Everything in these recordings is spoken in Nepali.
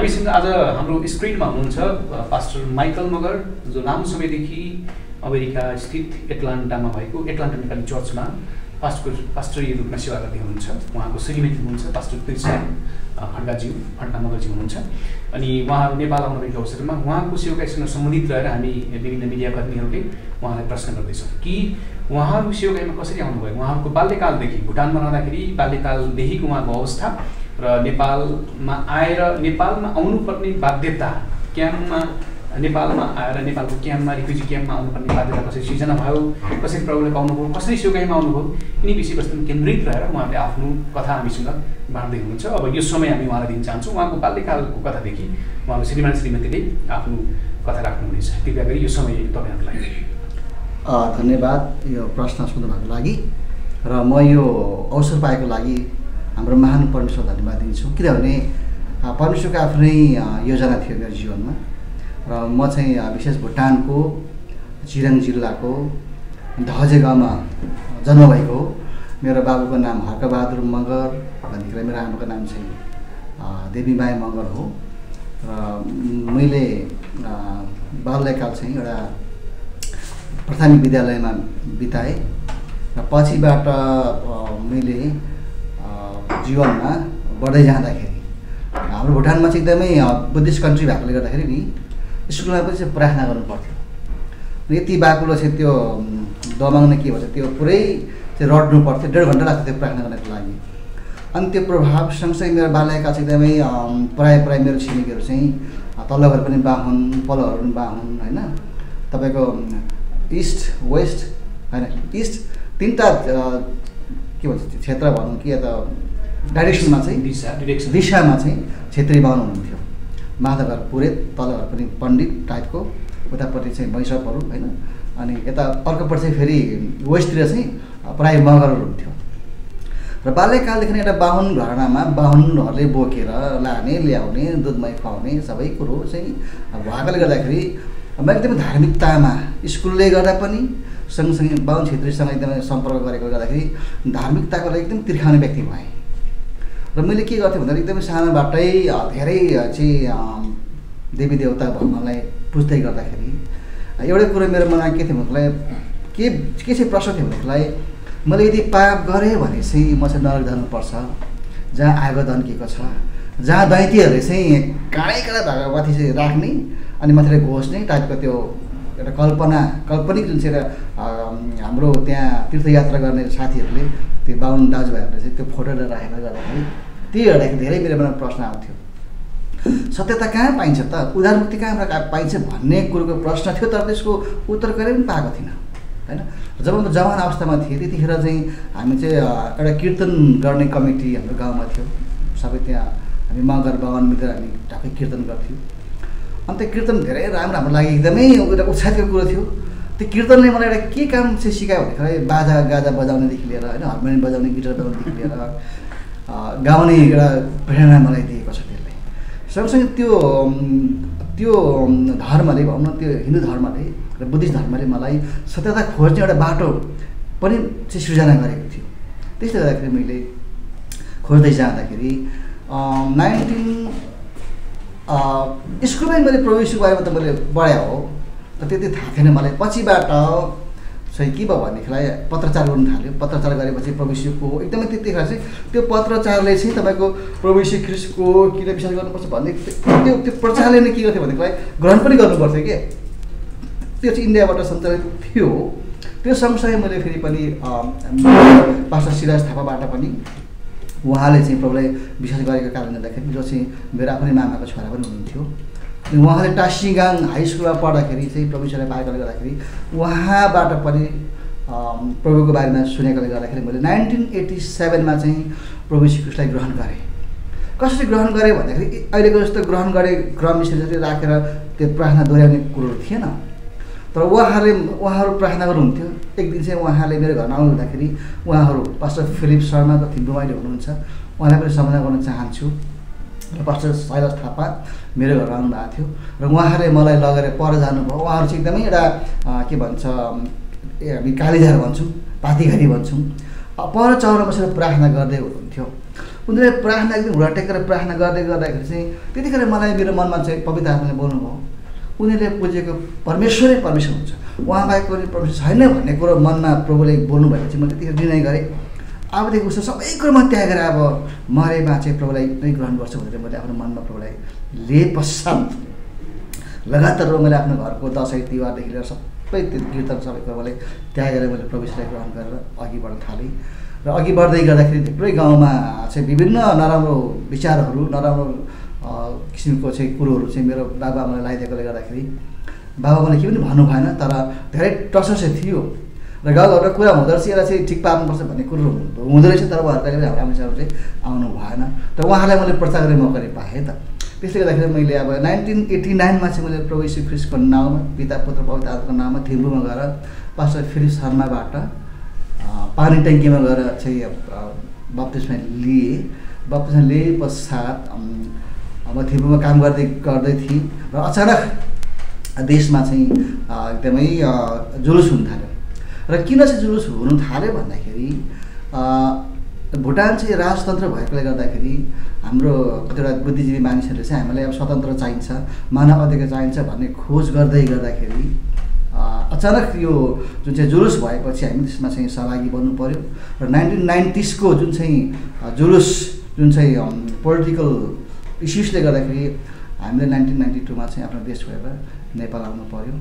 हामीसँग आज हाम्रो स्क्रिनमा हुनुहुन्छ पास्टर माइकल मगर, जो लामो समयदेखि अमेरिका स्थित एटलान्टामा भएको एटलान्टा नेपाली चर्चमा पास्टरीय रूपमा सेवा गर्दै हुनुहुन्छ। उहाँको श्रीमती हुनुहुन्छ पास्टर तिर्सा खड्का मगरज्यू हुनुहुन्छ। अनि उहाँहरू नेपाल आउनुभएको अवसरमा उहाँको सेवाकाईसँग सम्बन्धित रहेर हामी विभिन्न मिडियाकर्मीहरूले उहाँलाई प्रश्न गर्दैछौँ कि उहाँहरू सेवाकाईमा कसरी आउनुभयो, उहाँहरूको बाल्यकालदेखि भुटानमा रहँदाखेरि बाल्यकालदेखिको उहाँको अवस्था र नेपालमा आएर नेपालमा आउनुपर्ने बाध्यता, क्याम्पमा नेपालमा आएर नेपालको क्याम्पमा रिफ्युजी क्याम्पमा आउनुपर्ने बाध्यता कसरी सिर्जना भयो, कसरी प्रभुले पाउनुभयो, कसरी सेवाकाईमा आउनुभयो, यिनी विषयवस्तुमा केन्द्रित रहेर उहाँले आफ्नो कथा हामीसँग बाँड्दै हुनुहुन्छ। अब यो समय हामी उहाँलाई दिन चाहन्छौँ। उहाँको बाल्यकालको कथादेखि उहाँको श्रीमान श्रीमतीले आफ्नो कथा राख्नुहुनेछ। कृपया गरी यो समय तपाईँहरूलाई धन्यवाद यो प्रश्न सोध्नुभएको लागि र म यो अवसर पाएको लागि हाम्रो महान परमेश्वर धन्यवाद दिन्छु। किनभने परमेश्वरको आफ्नै योजना थियो मेरो जीवनमा र म चाहिँ विशेष भुटानको चिराङ जिल्लाको धजे गाउँमा जन्म भएको हो। मेरो बाबुको नाम हर्कबहादुर मगर भन्दाखेरि मेरो आमाको नाम चाहिँ देवीमाया मगर हो र मैले बाल्यकाल चाहिँ एउटा प्राथमिक विद्यालयमा बिताएँ र पछिबाट मैले जीवनमा बढ्दै जाँदाखेरि हाम्रो भुटानमा चाहिँ एकदमै बुद्धिस्ट कन्ट्री भएकोले गर्दाखेरि नि स्कुलमा पनि चाहिँ प्रार्थना गर्नु पर्थ्यो। यति बाक्लो चाहिँ त्यो दमाउने के भन्छ त्यो पुरै चाहिँ रड्नु पर्थ्यो, 1.5 घन्टा लाग्थ्यो त्यो प्रार्थना गर्नको लागि। अनि त्यो प्रभाव सँगसँगै मेरो बाल्यकाल चाहिँ एकदमै प्रायः मेरो छिमेकीहरू चाहिँ तल्लो घर पनि बाहुन, पल्लो घर पनि बाहुन होइन, तपाईँको इस्ट वेस्ट होइन, इस्ट तिनवटा के भन्छ क्षेत्र भनौँ कि या त डाइरेक्सनमा चाहिँ दिशामा चाहिँ क्षेत्री बाहुन हुनुहुन्थ्यो। माथिल्लो घर पुरेत, तल्लो घर पनि पण्डित टाइपको, उतापट्टि चाहिँ वैष्णवहरू होइन, अनि यता अर्कोपट्टि चाहिँ फेरि वेस्टतिर चाहिँ प्रायः मगरहरू हुन्थ्यो। र बाल्यकालदेखि नै एउटा बाहुन घरानामा बाहुनहरूले बोकेर लाने ल्याउने दुधमय खुवाउने सबै कुरो चाहिँ भएकोले गर्दाखेरि म एकदमै धार्मिकतामा स्कुलले गर्दा पनि सँगसँगै बाहुन क्षेत्रीसँग एकदमै सम्पर्क गरेको गर्दाखेरि धार्मिकताको लागि एकदम तिर्खाउने व्यक्ति भएँ। र मैले के गर्थेँ भन्दाखेरि एकदमै सानोबाटै धेरै चाहिँ देवी देवता भगवान्लाई पुज्दै गर्दाखेरि एउटै कुरो मेरो मनमा के थियो भन्दाखेरि के चाहिँ प्रश्न थियो भन्देखिलाई मैले यदि पाप गरेँ भने चाहिँ म चाहिँ नरक जानुपर्छ, जहाँ आगो धन्किएको छ, जहाँ दैतीहरूले चाहिँ काँडै भगवती चाहिँ राख्ने अनि मात्रै घोस्ने टाइपको त्यो एउटा काल्पनिक जुन चाहिँ हाम्रो त्यहाँ तीर्थयात्रा गर्ने साथीहरूले त्यो बाहुन दाजुभाइहरूले चाहिँ त्यो फोटो राखेर गर्दाखेरि त्यो हेर्दाखेरि धेरै मेरो मनमा प्रश्न आउँथ्यो, सत्यता कहाँ पाइन्छ त, उद्धारमुक्ति कहाँबाट पाइन्छ भन्ने कुरोको प्रश्न थियो। तर त्यसको उत्तर कहिले पनि पाएको थिइनँ होइन। जब म जवान अवस्थामा थिएँ त्यतिखेर चाहिँ हामी चाहिँ एउटा कीर्तन गर्ने कमिटी हाम्रो गाउँमा थियो। सबै त्यहाँ हामी मगर बाहुन मिलेर हामी टक्कै कीर्तन गर्थ्यौँ। अनि त्यो कीर्तन धेरै राम्रो हाम्रो लागि एकदमै एउटा उत्साहको कुरो थियो। त्यो कीर्तनले मलाई एउटा के काम चाहिँ सिकायो भन्दाखेरि बाजा गाजा बजाउनेदेखि लिएर होइन, हार्मोनियम बजाउने, गिटार बजाउनेदेखि लिएर गाउने एउटा प्रेरणा मलाई दिएको छ त्यसले। सँगसँगै त्यो धर्मले भनौँ न, त्यो हिन्दू धर्मले र बुद्धिस्ट धर्मले मलाई सत्यता खोज्ने एउटा बाटो पनि चाहिँ सृजना गरेको थियो। त्यसले गर्दाखेरि मैले खोज्दै जाँदाखेरि स्कुलमै मैले प्रवेशको बारेमा त मैले पढाएँ हो, तर त्यति थाहा थिएन मलाई। पछिबाट चाहिँ के भयो भनेदेखिलाई पत्रचार गर्नु थाल्यो। पत्रचार गरेपछि प्रवेशको एकदमै त्यतिखेर चाहिँ त्यो पत्रचारले चाहिँ तपाईँको प्रवेश ख्रिस्टको किन विश्वास गर्नुपर्छ भन्ने त्यो प्रचारले नै के गर्थ्यो भनेदेखिलाई ग्रहण पनि गर्नुपर्थ्यो के, त्यो चाहिँ इन्डियाबाट सञ्चालित थियो। त्यो सँगसँगै मैले फेरि पनि पास्टर सिराज थापाबाट पनि उहाँले चाहिँ प्रभुलाई विश्वास गरेको कारणले गर्दाखेरि जो चाहिँ मेरो आफ्नै मामाको छोरा पनि हुनुहुन्थ्यो। उहाँले टासिगाङ हाई स्कुलमा पढ्दाखेरि चाहिँ प्रवेशलाई पाएकोले गर्दाखेरि उहाँबाट पनि प्रभुको बारेमा सुनेकोले गर्दाखेरि मैले 1987मा चाहिँ प्रभु यीशु ख्रीष्टलाई ग्रहण गरेँ। कसरी ग्रहण गरेँ भन्दाखेरि अहिलेको जस्तो ग्रहण गरे क्रम जसरी राखेर त्यो प्रार्थना दोहोऱ्याउने कुरो थिएन। तर उहाँहरू प्रार्थना गर्नुहुन्थ्यो। एक दिन चाहिँ उहाँले मेरो घरमा आउनु हुँदाखेरि उहाँहरू पास्टर फिलिप शर्मा र थिम्बुमाइले हुनुहुन्छ, उहाँलाई पनि सम्झना गर्न चाहन्छु। र पास्टर शैलज थापा मेरो घरमा आउनुभएको थियो र उहाँहरूले मलाई लगेर पर जानुभयो। उहाँहरू चाहिँ एकदमै एउटा के भन्छ हामी कालीझार भन्छौँ, पातीघारी भन्छौँ, पर चौरमा बसेर प्रार्थना गर्दै हुनुहुन्थ्यो। उनीहरूले प्रार्थना एकदम घुँडा टेकेर प्रार्थना गर्दाखेरि चाहिँ त्यतिखेर मलाई मेरो मनमा चाहिँ पवित्र आत्माले बोल्नुभयो, उनीहरूले पुजेको परमेश्वरै परमेश्वर हुन्छ, उहाँ बाहेक कुनै परमेश्वर छैन भन्ने कुरो मनमा प्रभुले बोल्नु भएपछि म त्यतिखेर निर्णय गरेँ अबदेखि उसो सबै कुरो म त्यागेर अब मरे बाँचे प्रभुलाई नै ग्रहण गर्छु भनेर मैले आफ्नो मनमा प्रभुलाई लिए पश्चात लगातार मैले आफ्नो घरको दसैँ तिहारदेखि लिएर सबै त्यो कीर्तन सबै कुरो मैले त्यागेर मैले प्रवेशलाई ग्रहण गरेर अघि बढ्न थालेँ। र अघि बढ्दै गर्दाखेरि थुप्रै गाउँमा चाहिँ विभिन्न नराम्रो विचारहरू नराम्रो किसिमको चाहिँ कुरोहरू चाहिँ मेरो बाबुआमाले लगाइदिएकोले गर्दाखेरि बाबुआमाले के पनि भन्नु भएन, तर धेरै टसर चाहिँ थियो र गाउँघरमा कुरा हुँदो रहेछ यसलाई चाहिँ ठिक पार्नुपर्छ भन्ने कुरो हुँदो रहेछ, तर उहाँहरू कहिले पनि हाम्रो आमासँग चाहिँ आउनु भएन। र उहाँलाई मैले प्रचार गर्ने मौका पाएँ त। त्यसले गर्दाखेरि मैले अब 1989मा चाहिँ मैले प्रभु यीशु ख्रीष्टको नाउँमा पिता पुत्र पवित्र आत्माको नाममा थिम्पूमा गएर पास्टर फिलिप शर्माबाट पानी ट्याङ्कीमा गएर चाहिँ बप्तिस्मा लिएँ। बप्तिस्मा लिए पश्चात म थिम्पूमा काम गर्दै थिएँ र अचानक देशमा चाहिँ एकदमै जुलुस हुन थाल्यो। र किन चाहिँ जुलुस हुनु थाल्यो भन्दाखेरि भुटान चाहिँ राजतन्त्र भएकोले गर्दाखेरि हाम्रो कतिवटा बुद्धिजीवी मानिसहरूले चाहिँ हामीलाई अब स्वतन्त्र चाहिन्छ, मानव अधिकार चाहिन्छ भन्ने खोज गर्दै गर्दाखेरि अचानक यो जुन चाहिँ जुलुस भएपछि हामी त्यसमा चाहिँ सहभागी बन्नु पऱ्यो। र 1990s को जुन चाहिँ जुलुस जुन चाहिँ पोलिटिकल इस्युजले गर्दाखेरि हामीले 1992मा चाहिँ आफ्नो देश छोडेर नेपाल आउनु पऱ्यो।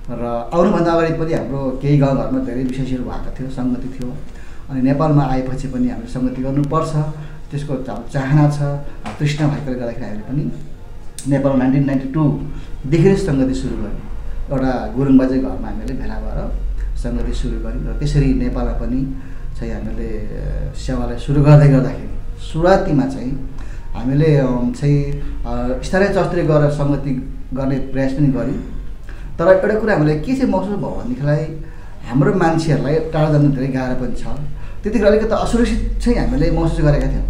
र आउनुभन्दा अगाडि पनि हाम्रो केही गाउँघरमा धेरै विशेषहरू भएको थियो, सङ्गति थियो। अनि नेपालमा आएपछि पनि हामीले सङ्गति गर्नुपर्छ, त्यसको चाहना छ, तृष्णा भएकोले गर्दाखेरि हामीले पनि नेपालमा 1992देखि नै सङ्गति सुरु गऱ्यौँ। एउटा गुरुङ बाजे घरमा हामीले भेला भएर सङ्गति सुरु गऱ्यौँ। र त्यसरी नेपालमा पनि चाहिँ हामीले सेवालाई सुरु गर्दै गर्दाखेरि सुरुवातीमा चाहिँ हामीले चाहिँ स्थानीय चर्चतिर गएर सङ्गति गर्ने प्रयास पनि गऱ्यौँ। तर एउटा कुरा हामीले के चाहिँ महसुस भयो भनेदेखिलाई हाम्रो मान्छेहरूलाई टाढा जानु धेरै गाह्रो पनि छ। त्यतिखेर अलिकति असुरक्षित चाहिँ हामीले महसुस गरेका थियौँ,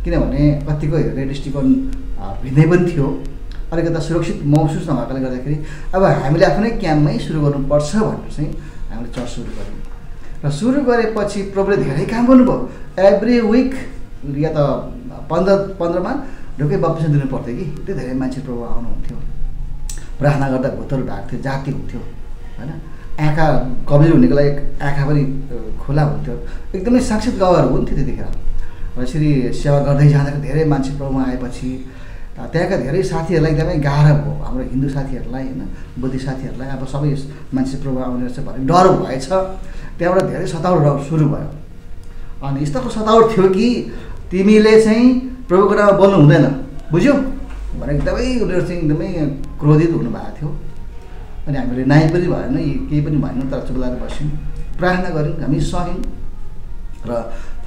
किनभने कतिको हेर्ने दृष्टिकोण भिन्दै पनि थियो। अलिकति सुरक्षित महसुस नभएकोले गर्दाखेरि अब हामीले आफ्नै क्याम्पमै सुरु गर्नुपर्छ भनेर चाहिँ हामीले चर्च सुरु गऱ्यौँ। र सुरु गरेपछि प्रभुले धेरै काम गर्नुभयो। एभ्री विक या त 15मा ढुक्कै बप्तिस्मा दिनु पर्थ्यो कि, त्यो धेरै मान्छे प्रभु आउनुहुन्थ्यो। प्रार्थना गर्दा भूतहरू भएको थियो, जाति हुन्थ्यो होइन, आँखा कमजोर हुनेको लागि आँखा पनि खुला हुन्थ्यो, एकदमै साक्षात् गवाहरू हुन्थ्यो त्यतिखेर। र यसरी सेवा गर्दै जाँदाखेरि धेरै मान्छे प्रभुमा आएपछि त्यहाँका धेरै साथीहरूलाई एकदमै गाह्रो भयो, हाम्रो हिन्दू साथीहरूलाई होइन, बुद्धि साथीहरूलाई अब सबै मान्छे प्रभु आउने रहेछ भन्ने डर भएछ। त्यहाँबाट धेरै सतावट सुरु भयो। अनि यस्तो सतावट थियो कि तिमीले चाहिँ प्रभुको नाममा बोल्नु हुँदैन, बुझ्यौ भने एकदमै उनीहरू चाहिँ एकदमै क्रोधित हुनुभएको थियो। अनि हामीले नाइ पनि भएन, केही पनि भएन, तर चुप लागेर बस्यौँ, प्रार्थना गऱ्यौँ, हामी सक्यौँ। र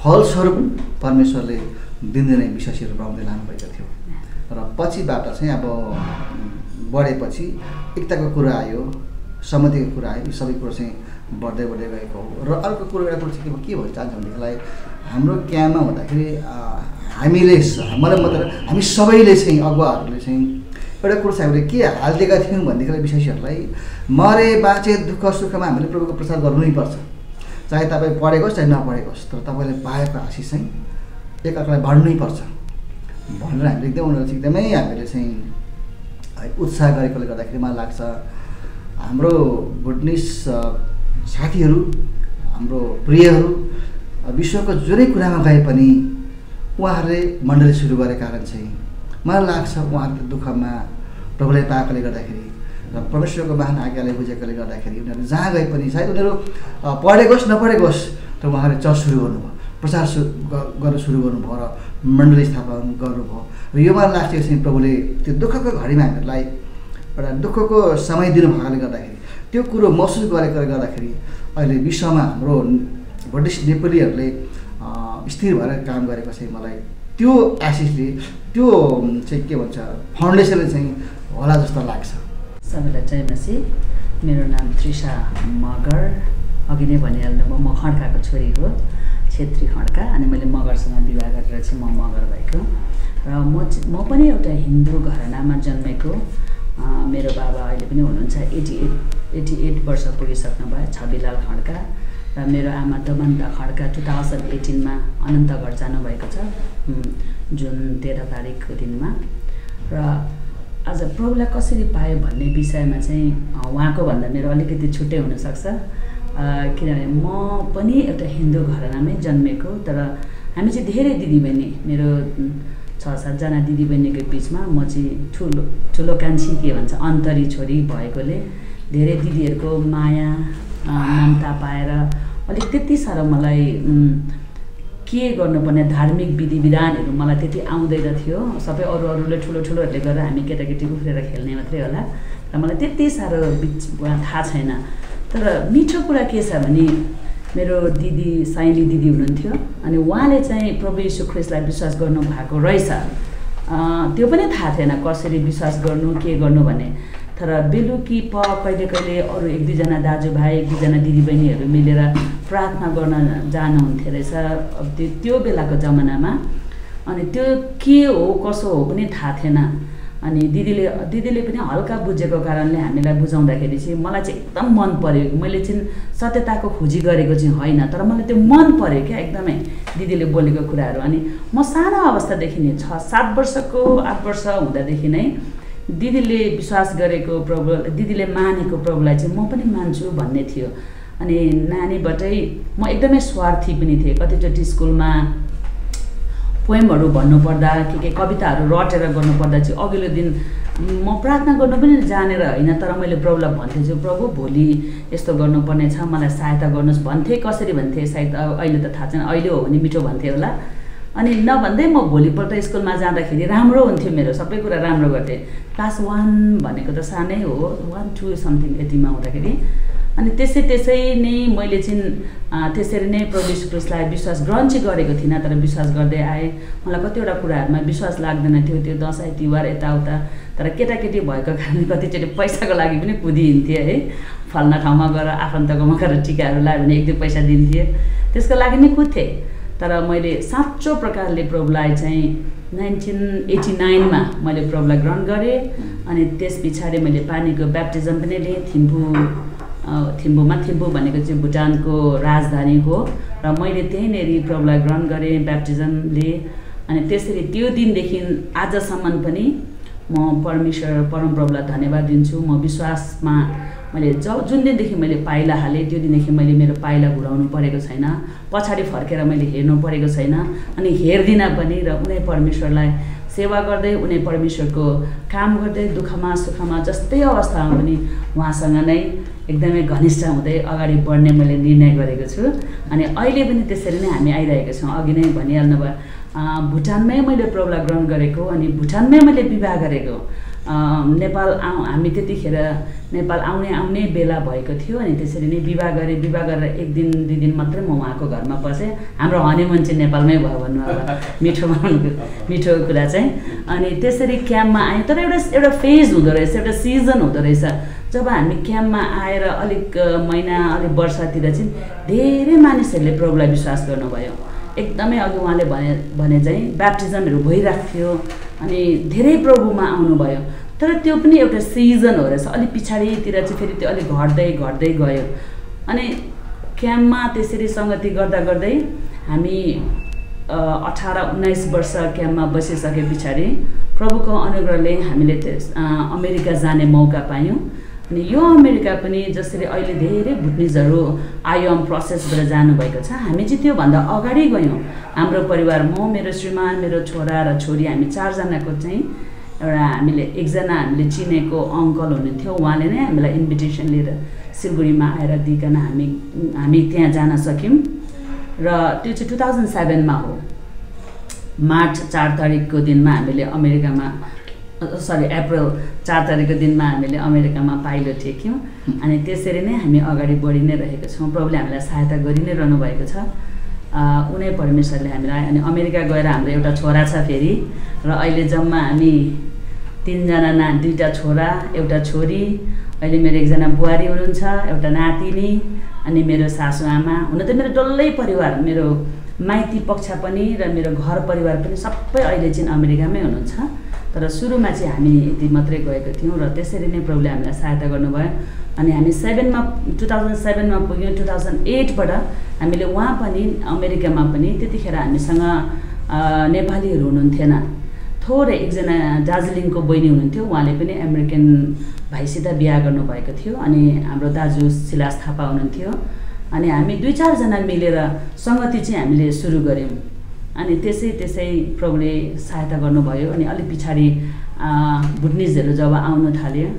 फलस्वरूप परमेश्वरले दिनदिनै विश्वासीहरू बनाउँदै लानुभएको थियो। र पछिबाट चाहिँ अब बढेपछि एकताको कुरा आयो, सहमतिको कुरा आयो, सबै कुरो चाहिँ बढ्दै गएको हो। र अर्को कुरो एउटा कुरो चाहिँ के भन्न चाहन्छ भनेदेखिलाई हाम्रो क्याम्पमा हुँदाखेरि हामीले मलाई मात्र हामी सबैले चाहिँ अगुवाहरूले चाहिँ एउटा कुरो चाहिँ हामीले के हालिदिएका थियौँ भनेदेखिलाई विश्वासीहरूलाई मरे बाँचे दुःख सुखमा हामीले प्रभुको प्रचार गर्नु नै पर्छ, चाहे तपाईँ पढेको होस् चाहे नपढेको होस्, तर तपाईँले पाएको आशिष चाहिँ एकअर्कालाई बाँड्नै पर्छ भनेर हामीले एकदम उनीहरू चाहिँ एकदमै हामीले चाहिँ उत्साह गरेकोले गर्दाखेरि मलाई लाग्छ हाम्रो भुटनिस साथीहरू, हाम्रो प्रियहरू विश्वको जुनै कुरामा गए पनि उहाँहरूले मण्डली सुरु गरेको कारण चाहिँ मलाई लाग्छ उहाँहरूको दुःखमा प्रभुलाई पाएकोले गर्दाखेरि र परमेश्वरको महान आज्ञाले बुझेकोले गर्दाखेरि उनीहरू जहाँ गए पनि सायद उनीहरू पढेको होस् नपढेको होस्, तर उहाँहरूले चर्च सुरु गर्नुभयो, प्रचार गर्न सुरु गर्नुभयो र मण्डली स्थापना गर्नुभयो। र यो मलाई लाग्छ चाहिँ प्रभुले त्यो दुःखको घडीमा हामीहरूलाई एउटा दुःखको समय दिनुभएकोले गर्दाखेरि त्यो कुरो महसुस गरेकोले गर्दाखेरि अहिले विश्वमा हाम्रो बुद्धिस्ट नेपालीहरूले स्थिर भएर काम गरेको चाहिँ मलाई त्यो आशिषले त्यो चाहिँ के भन्छ फाउन्डेसनले चाहिँ होला जस्तो लाग्छ। सबैलाई जय मसी। मेरो नाम त्रिषा मगर, अघि नै भनिहाल्नुभयो म खड्काको छोरी हो, छेत्री खड्का। अनि मैले मगरसँग विवाह गरेर चाहिँ म मगर भएको र म पनि एउटा हिन्दू घरानामा जन्मेको। मेरो बाबा अहिले पनि हुनुहुन्छ, 88 वर्ष पुगिसक्नु भयो, छविलाल खड्का। र मेरो आमा दमन्ता खड्का 2018मा अनन्तगढ जानुभएको छ। जुन 13 तारिकको दिनमा। र आज प्रभुलाई कसरी पायो भन्ने विषयमा चाहिँ उहाँको भन्दा मेरो अलिकति छुट्टै हुनसक्छ, किनभने म पनि एउटा हिन्दू घरानामै जन्मेको, तर हामी चाहिँ धेरै दिदीबहिनी, मेरो 6-7 जना दिदीबहिनीको बिचमा म चाहिँ ठुलो कान्छी के भन्छ अन्तरी छोरी भएकोले धेरै दिदीहरूको माया ममता पाएर अलिक त्यति साह्रो मलाई के गर्नुपर्ने धार्मिक विधि विधानहरू मलाई त्यति आउँदैन थियो। सबै अरूले ठुलोहरूले गरेर हामी केटाकेटी उफ्रेर खेल्ने मात्रै होला, र मलाई त्यति साह्रो बिचमा थाहा छैन। तर मिठो कुरा के छ भने मेरो दिदी साइली दिदी हुनुहुन्थ्यो, अनि उहाँले चाहिँ प्रभु यीशु ख्रीष्टलाई विश्वास गर्नुभएको रहेछ। त्यो पनि थाहा थिएन कसरी विश्वास गर्नु के गर्नु भन्ने। तर बेलुकी कहिले अरू 1-2 जना दाजुभाइ 1-2 जना दिदीबहिनीहरू मिलेर प्रार्थना गर्न जानुहुन्थ्यो रहेछ त्यो बेलाको जमानामा। अनि त्यो के हो कसो हो पनि थाहा थिएन। अनि दिदीले पनि हल्का बुझेको कारणले हामीलाई बुझाउँदाखेरि चाहिँ मलाई चाहिँ एकदम मन पर्यो। मैले चाहिँ सत्यताको खोजी गरेको चाहिँ होइन, तर मलाई त्यो मन पर्यो क्या एकदमै दिदीले बोलेको कुराहरू। अनि म सानो अवस्थादेखि नै 6-7 वर्षको 8 वर्ष हुँदादेखि नै दिदीले विश्वास गरेको प्रभु, दिदीले मानेको प्रभुलाई चाहिँ म पनि मान्छु भन्ने थियो। अनि नानीबाटै म एकदमै स्वार्थी पनि थिएँ। कतिचोटि स्कुलमा पोएमहरू भन्नुपर्दा के कविताहरू रटेर गर्नुपर्दा चाहिँ अघिल्लो दिन म प्रार्थना गर्नु पनि जानेर होइन, तर मैले प्रभुलाई भन्थेँ चाहिँ प्रभु भोलि यस्तो गर्नुपर्ने छ, मलाई सहायता गर्नुहोस् भन्थेँ। कसरी भन्थेँ सायद अहिले त थाहा छैन, अहिले हो भने मिठो भन्थेँ होला। अनि नभन्दै म भोलिपल्ट स्कुलमा जाँदाखेरि राम्रो हुन्थ्यो, मेरो सबै कुरा राम्रो गर्थेँ। क्लास 1 भनेको त सानै हो, 1-2 समथिङ यतिमा हुँदाखेरि। अनि त्यसै नै मैले चाहिँ त्यसरी नै प्रभु यीशु ख्रीष्टलाई विश्वास ग्रहण चाहिँ गरेको थिइनँ, तर विश्वास गर्दै आएँ। मलाई कतिवटा कुराहरूमा विश्वास लाग्दैन थियो, त्यो दसैँ तिहार यताउता। तर केटाकेटी भएको कारणले कतिचोटि पैसाको लागि पनि कुदिहिँड्थेँ है, फल्ना ठाउँमा गएर आफन्तकोमा गएर टिकाहरू लायो भने 1-2 पैसा दिन्थेँ, त्यसको लागि नै कुद्थेँ। तर मैले साँचो प्रकारले प्रभुलाई चाहिँ 1989 मा मैले प्रभुलाई ग्रहण गरेँ। अनि त्यस पछाडि मैले पानीको ब्याप्टिजम पनि लिएँ। थिम्पू भनेको चाहिँ भुटानको राजधानी हो, र मैले त्यहीँनिर प्रभुलाई ग्रहण गरेँ, ब्याप्टिजम लिएँ। अनि त्यसरी त्यो दिनदेखि आजसम्म पनि म परमप्रभुलाई धन्यवाद दिन्छु। म विश्वासमा मैले जुन दिनदेखि मैले पाइला हालेँ त्यो दिनदेखि मैले मेरो पाइला घुराउनु परेको छैन, पछाडि फर्केर मैले हेर्नु परेको छैन, अनि हेर्दिनँ पनि। र उनी परमेश्वरलाई सेवा गर्दै, उनी परमेश्वरको काम गर्दै, दुःखमा सुखमा जस्तै अवस्थामा पनि उहाँसँग नै एकदमै घनिष्ठ हुँदै अगाडि बढ्ने मैले निर्णय गरेको छु। अनि अहिले पनि त्यसरी नै हामी आइरहेको छौँ। अघि नै भनिहाल्नु भयो, भुटानमै मैले प्रभुलाई ग्रहण गरेको, अनि भुटानमै मैले विवाह गरेको। नेपाल हामी त्यतिखेर नेपाल आउने बेला भएको थियो। अनि त्यसरी नै विवाह गरेर 1 दिन 2 दिन मात्रै म उहाँको घरमा बसेँ। हाम्रो हनीमुन चाहिँ नेपालमै भयो भन्नु होला, मिठो कुरा चाहिँ। अनि त्यसरी क्याम्पमा आयौँ। तर एउटा फेज हुँदो रहेछ, एउटा सिजन हुँदो रहेछ। जब हामी क्याम्पमा आएर अलिक महिना अलिक वर्षतिर चाहिँ धेरै मानिसहरूले प्रभुलाई विश्वास गर्नुभयो। एकदमै अघि उहाँले भने चाहिँ ब्याप्टिजमहरू भइरहेको थियो, अनि धेरै प्रभुमा आउनुभयो। तर त्यो पनि एउटा सिजन हो रहेछ। अलिक पछाडितिर चाहिँ फेरि त्यो अलिक घट्दै गयो। अनि क्याम्पमा त्यसरी सङ्गति गर्दै हामी 18-19 वर्ष क्याम्पमा बसिसके पछाडि प्रभुको अनुग्रहले हामीले अमेरिका जाने मौका पायौँ। अनि यो अमेरिका पनि जसरी अहिले धेरै भुटनिजहरू आइओएम प्रोसेसबाट जानुभएको छ, हामी चाहिँ त्योभन्दा अगाडि गयौँ। हाम्रो परिवार, म, मेरो श्रीमान, मेरो छोरा र छोरी, हामी 4 जनाको चाहिँ एकजना हामीले चिनेको अङ्कल हुनुहुन्थ्यो, उहाँले नै हामीलाई इन्भिटेसन लिएर सिलगढीमा आएर दिइकन हामी त्यहाँ जान सक्यौँ। र त्यो चाहिँ 2007 मा हो। मार्च 4 तारिकको दिनमा हामीले अप्रिल 4 तारिकको दिनमा हामीले अमेरिकामा पाइलो टेक्यौँ। अनि त्यसरी नै हामी अगाडि बढी नै रहेको छौँ। प्रभुले हामीलाई सहायता गरि नै रहनु भएको छ। उनी परमेश्वरले हामीलाई, अनि अमेरिका गएर हाम्रो एउटा छोरा छ फेरि, र अहिले जम्मा हामी 3 जना 2टा छोरा, एउटा छोरी। अहिले मेरो एकजना बुहारी हुनुहुन्छ, एउटा नातिनी, अनि मेरो सासु आमा। हुन त मेरो डल्लै परिवार, मेरो माइती पक्ष पनि र मेरो घर परिवार पनि सबै अहिले चाहिँ अमेरिकामै हुनुहुन्छ। तर सुरुमा चाहिँ हामी यति मात्रै गएको थियौँ, र त्यसरी नै प्रभुले हामीलाई सहायता गर्नुभयो। अनि हामी 2007 मा पुग्यौँ। 2008 बाट हामीले उहाँ पनि अमेरिकामा पनि त्यतिखेर हामीसँग नेपालीहरू हुनुहुन्थेन। थोरै एकजना दार्जिलिङको बहिनी हुनुहुन्थ्यो, उहाँले पनि अमेरिकन भाइसित बिहा गर्नुभएको थियो। अनि हाम्रो दाजु सिलास थापा हुनुहुन्थ्यो। अनि हामी 2-4 जना मिलेर सङ्गति चाहिँ हामीले सुरु गऱ्यौँ। अनि त्यसै प्रभुले सहायता गर्नुभयो। अनि अलिक पछाडि बुटनिजहरू जब आउन थाल्यो,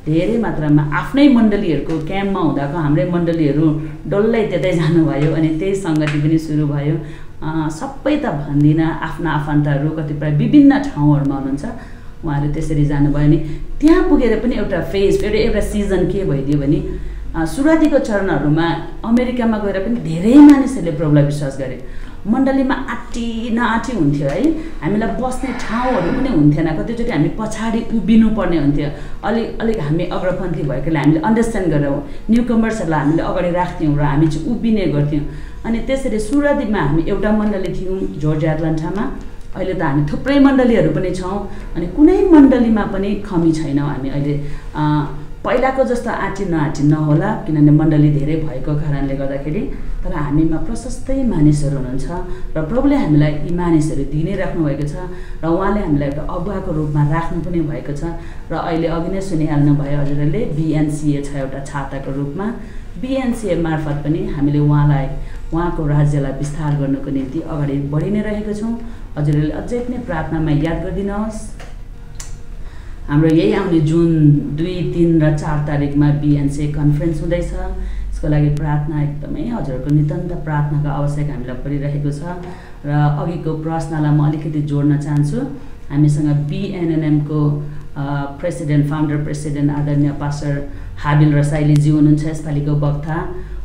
धेरै मात्रामा आफ्नै मण्डलीहरूको क्याम्पमा हुँदाको हाम्रै मण्डलीहरू डल्लै त्यतै जानुभयो। अनि त्यही सङ्गति पनि सुरु भयो। सबै त भन्दिनँ, आफ्ना आफन्तहरू कतिपय विभिन्न ठाउँहरूमा हुनुहुन्छ, उहाँहरू त्यसरी जानुभयो। अनि त्यहाँ पुगेर पनि एउटा सिजन के भइदियो भने सुरुवातीको चरणहरूमा अमेरिकामा गएर पनि धेरै मानिसहरूले प्रभुलाई विश्वास गरे। मण्डलीमा नआटी हुन्थ्यो है, हामीलाई बस्ने ठाउँहरू पनि हुन्थेन। कतिचोटि हामी पछाडि उभिनु पर्ने हुन्थ्यो। अलिक हामी अग्रपन्थी भएकोले हामीले अन्डरस्ट्यान्ड गरेर न्यु कमर्सहरूलाई हामीले अगाडि राख्थ्यौँ र हामी चाहिँ उभिने गर्थ्यौँ। अनि त्यसरी सुरुवातीमा हामी एउटा मण्डली थियौँ जर्जिया एटलान्टामा। अहिले त हामी थुप्रै मण्डलीहरू पनि छौँ। अनि कुनै मण्डलीमा पनि कमी छैनौँ हामी अहिले। पहिलाको जस्तो आँटी नहोला, किनभने मण्डली धेरै भएको कारणले गर्दाखेरि। तर हामीमा प्रशस्तै मानिसहरू हुनुहुन्छ र प्रभुले हामीलाई यी मानिसहरू दिइ नै राख्नुभएको छ र उहाँले हामीलाई एउटा अगुवाको रूपमा राख्नु पनि भएको छ। र अहिले अघि नै सुनिहाल्नु भयो हजुरहरूले, BNCA छ एउटा छाताको रूपमा। BNCA मार्फत पनि हामीले उहाँको राज्यलाई विस्तार गर्नको निम्ति अगाडि बढी नै रहेको छौँ। हजुरहरूले अझै पनि प्रार्थनामा याद गरिदिनुहोस्। हाम्रो यही आउने जुन 2, 3 र 4 तारिकमा BNCA कन्फरेन्स हुँदैछ। यसको लागि प्रार्थना एकदमै हजुरहरूको नितान्त प्रार्थनाको आवश्यक हामीलाई परिरहेको छ। र अघिको प्रश्नलाई म अलिकति जोड्न चाहन्छु। हामीसँग BNNM को फाउन्डर प्रेसिडेन्ट आदरणीय पास्टर हाबिल रसाइलीजी हुनुहुन्छ, यसपालिको वक्ता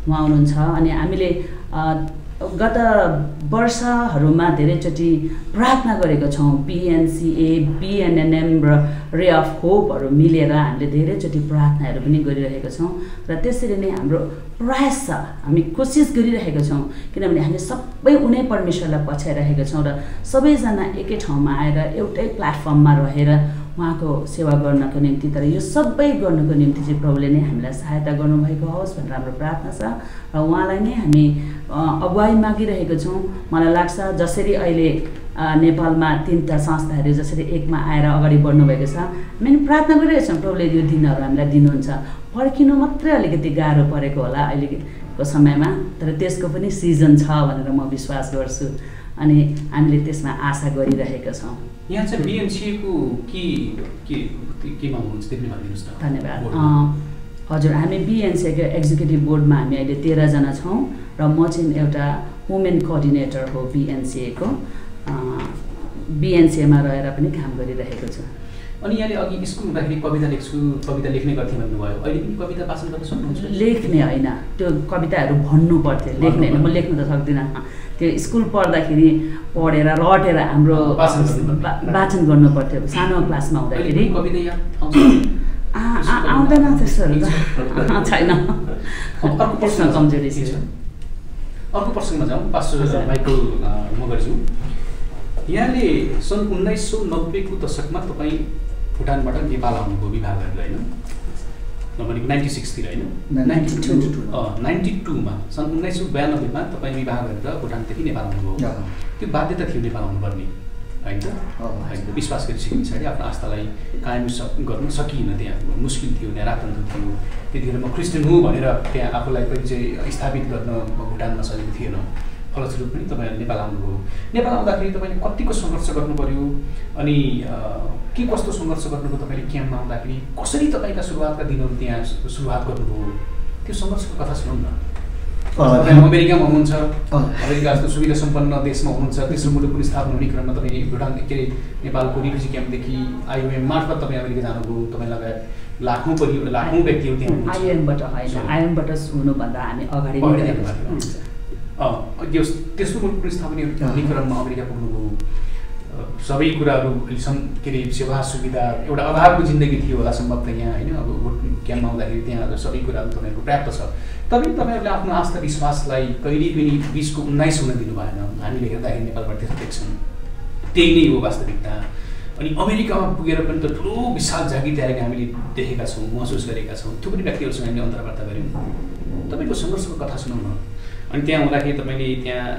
उहाँ हुनुहुन्छ। अनि हामीले गत वर्षहरूमा धेरैचोटि प्रार्थना गरेको छौँ। BNCA, BNNM र रे अफ होपहरू मिलेर हामीले धेरैचोटि प्रार्थनाहरू पनि गरिरहेका छौँ। र त्यसरी नै हाम्रो प्रयास छ, हामी कोसिस गरिरहेका छौँ। किनभने हामी सबै उनै परमेश्वरलाई पछ्याइरहेका छौँ र सबैजना एकै ठाउँमा आएर एउटै प्लेटफर्ममा रहेर उहाँको सेवा गर्नको निम्ति। तर यो सबै गर्नको निम्ति चाहिँ प्रभुले नै हामीलाई सहायता गर्नुभएको होस् भनेर हाम्रो प्रार्थना छ। र उहाँलाई नै हामी अगुवाई मागिरहेको छौँ। मलाई लाग्छ जसरी अहिले नेपालमा 3टा संस्थाहरू जसरी एकमा आएर अगाडि बढ्नुभएको छ, हामी प्रार्थना गरिरहेका छौँ प्रभुले यो दिनहरू हामीलाई दिनुहुन्छ। पर्खिनु मात्रै अलिकति गाह्रो परेको होला अहिलेको समयमा, तर त्यसको पनि सिजन छ भनेर म विश्वास गर्छु। अनि हामीले त्यसमा आशा गरिरहेका छौँ। यहाँ चाहिँ BNCA को केमा हुनुहुन्छ त्यो पनि भनिदिनुहोस् न। धन्यवाद। हजुर, हामी BNCA को एक्जिक्युटिभ बोर्डमा हामी अहिले 13 जना छौँ र म चाहिँ एउटा वुमेन कोअर्डिनेटर हो BNCA को। BNCA मा रहेर पनि काम गरिरहेको छु। अनि यहाँले अघि स्कुल हुँदाखेरि कविता लेख्ने गर्थेँ भन्नुभयो, अहिले पनि कविता वाचन गर्न सक्नुहुन्छ? लेख्ने होइन, त्यो कविताहरू भन्नु पर्थ्यो, लेख्ने होइन। म लेख्न त सक्दिनँ। त्यो स्कुल पढ्दाखेरि पढेर रटेर हाम्रो वाचन गर्नु पर्थ्यो। सानो क्लासमा हुँदाखेरि आउँदैन त्यस्तोहरू त छैन। त्यसमा कमजोरी छ। अर्को प्रसङ्गमा जाउँ। पास्टर माइकल मगरज्यू, यहाँले सन् 1990 को दशकमा तपाईँ भुटानबाट नेपाल आउनुभयो विवाह गरेर, होइन? भनेको 96 तिर होइन, 92 मा सन् 1992 मा तपाईँ विवाह गरेर भुटानदेखि नेपाल आउनुभयो। त्यो बाध्यता थियो नेपाल आउनुपर्ने, होइन त? विश्वास गरिसके पछाडि आफ्नो आस्थालाई कायम गर्न सकिएन। त्यहाँ मुस्किल थियो, न्यारातन्त्र थियो। त्यतिखेर म क्रिस्चियन हुँ भनेर त्यहाँ आफूलाई परिचय स्थापित गर्न भुटानमा सजिलो थिएन। फलस्वरूप पनि तपाईँ नेपाल आउनुभयो। नेपाल आउँदाखेरि तपाईँले कतिको सङ्घर्ष गर्नु पर्यो? अनि के कस्तो सङ्घर्ष गर्नुभयो तपाईँले क्याम्पमा आउँदाखेरि? कसरी तपाईँका सुरुवातका दिनहरू त्यहाँ सुरुवात गर्नुभयो? त्यो सङ्घर्षको कथा सुनौँ न। अमेरिकामा हुनुहुन्छ, अमेरिका जस्तो सुविधा सम्पन्न देशमा हुनुहुन्छ, तेस्रो मुलुकको स्थापना हुने क्रममा तपाईँ भुटान नेपालको रिफ्युजी क्याम्पदेखि IOM मार्फत तपाईँ अमेरिका जानुभयो। तपाईँ लगायत लाखौँ व्यक्तिहरू त्यहाँ हुनुहुन्छ। IOM-बाट होइन, IOM-बाट हुनुभन्दा हामी अगाडि तेस्रो मुलुकको स्थापना हुने क्रममा अमेरिका पुग्नुभयो। सबै कुराहरू सेवा सुविधा एउटा अभावको जिन्दगी थियो होला सम्भवतः यहाँ, होइन? अब क्याम्पमा आउँदाखेरि त्यहाँ सबै कुराहरू तपाईँहरूको पर्याप्त छ। तपाईँहरूले आफ्नो आस्था विश्वासलाई कहिले पनि 20 को 19 हुन दिनु भएन। हामीले हेर्दाखेरि नेपालबाट त्यस्तो देख्छौँ, त्यही नै हो वास्तविकता। अनि अमेरिकामा पुगेर पनि त ठुलो विशाल जागिर तयारी हामीले देखेका छौँ, महसुस गरेका छौँ। त्यो पनि व्यक्तिहरूसँग हामीले अन्तर्वार्ता गऱ्यौँ। तपाईँको सङ्घर्षको कथा सुनाउन। अनि त्यहाँ हुँदाखेरि तपाईँले त्यहाँ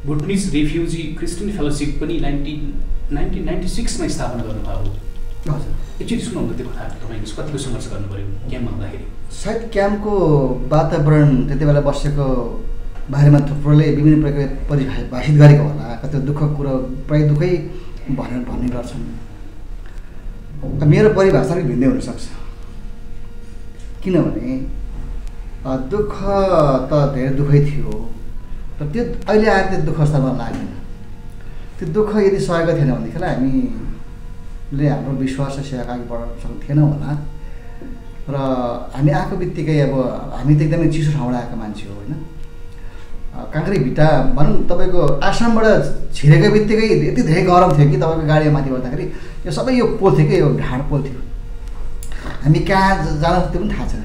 भुटनिज रेफ्युजी क्रिस्चियन फेलोसिप पनि 1996 मा स्थापना गर्नुभयो। हजुर, एकचोटि सुनाउनु त्यो कथा तपाईँले कतिको सङ्घर्ष गर्नु पऱ्यो क्याम्पमा हुँदाखेरि? सायद क्याम्पको वातावरण त्यति बेला बसेको बारेमा थुप्रोले विभिन्न प्रकारले परिभाषित गरेको होला। कति दुःख कुरो प्रायः दुःखै भन्ने गर्छन्। मेरो परिभाषा पनि भिन्दै हुनसक्छ, किनभने दुःख त धेरै दुःखै थियो, तर त्यो अहिले आएर त्यो दुःख जस्तो मलाई लाग्दैन। त्यो दुःख यदि सहेको थिएन भनेदेखि हामीले हाम्रो विश्वास र सेवा अगाडि बढाउन सक्थेनौँ होला। र हामी आएको बित्तिकै अब हामी त एकदमै चिसो ठाउँबाट आएको मान्छे हो होइन। काँक्री भिट्टा भनौँ तपाईँको आसामबाट छिरेको बित्तिकै यति धेरै गरम थियो कि तपाईँको गाडीमा माथि बस्दाखेरि यो सबै यो पोल थियो कि यो ढाड पोल थियो। हामी कहाँ जान त्यो पनि थाहा छैन।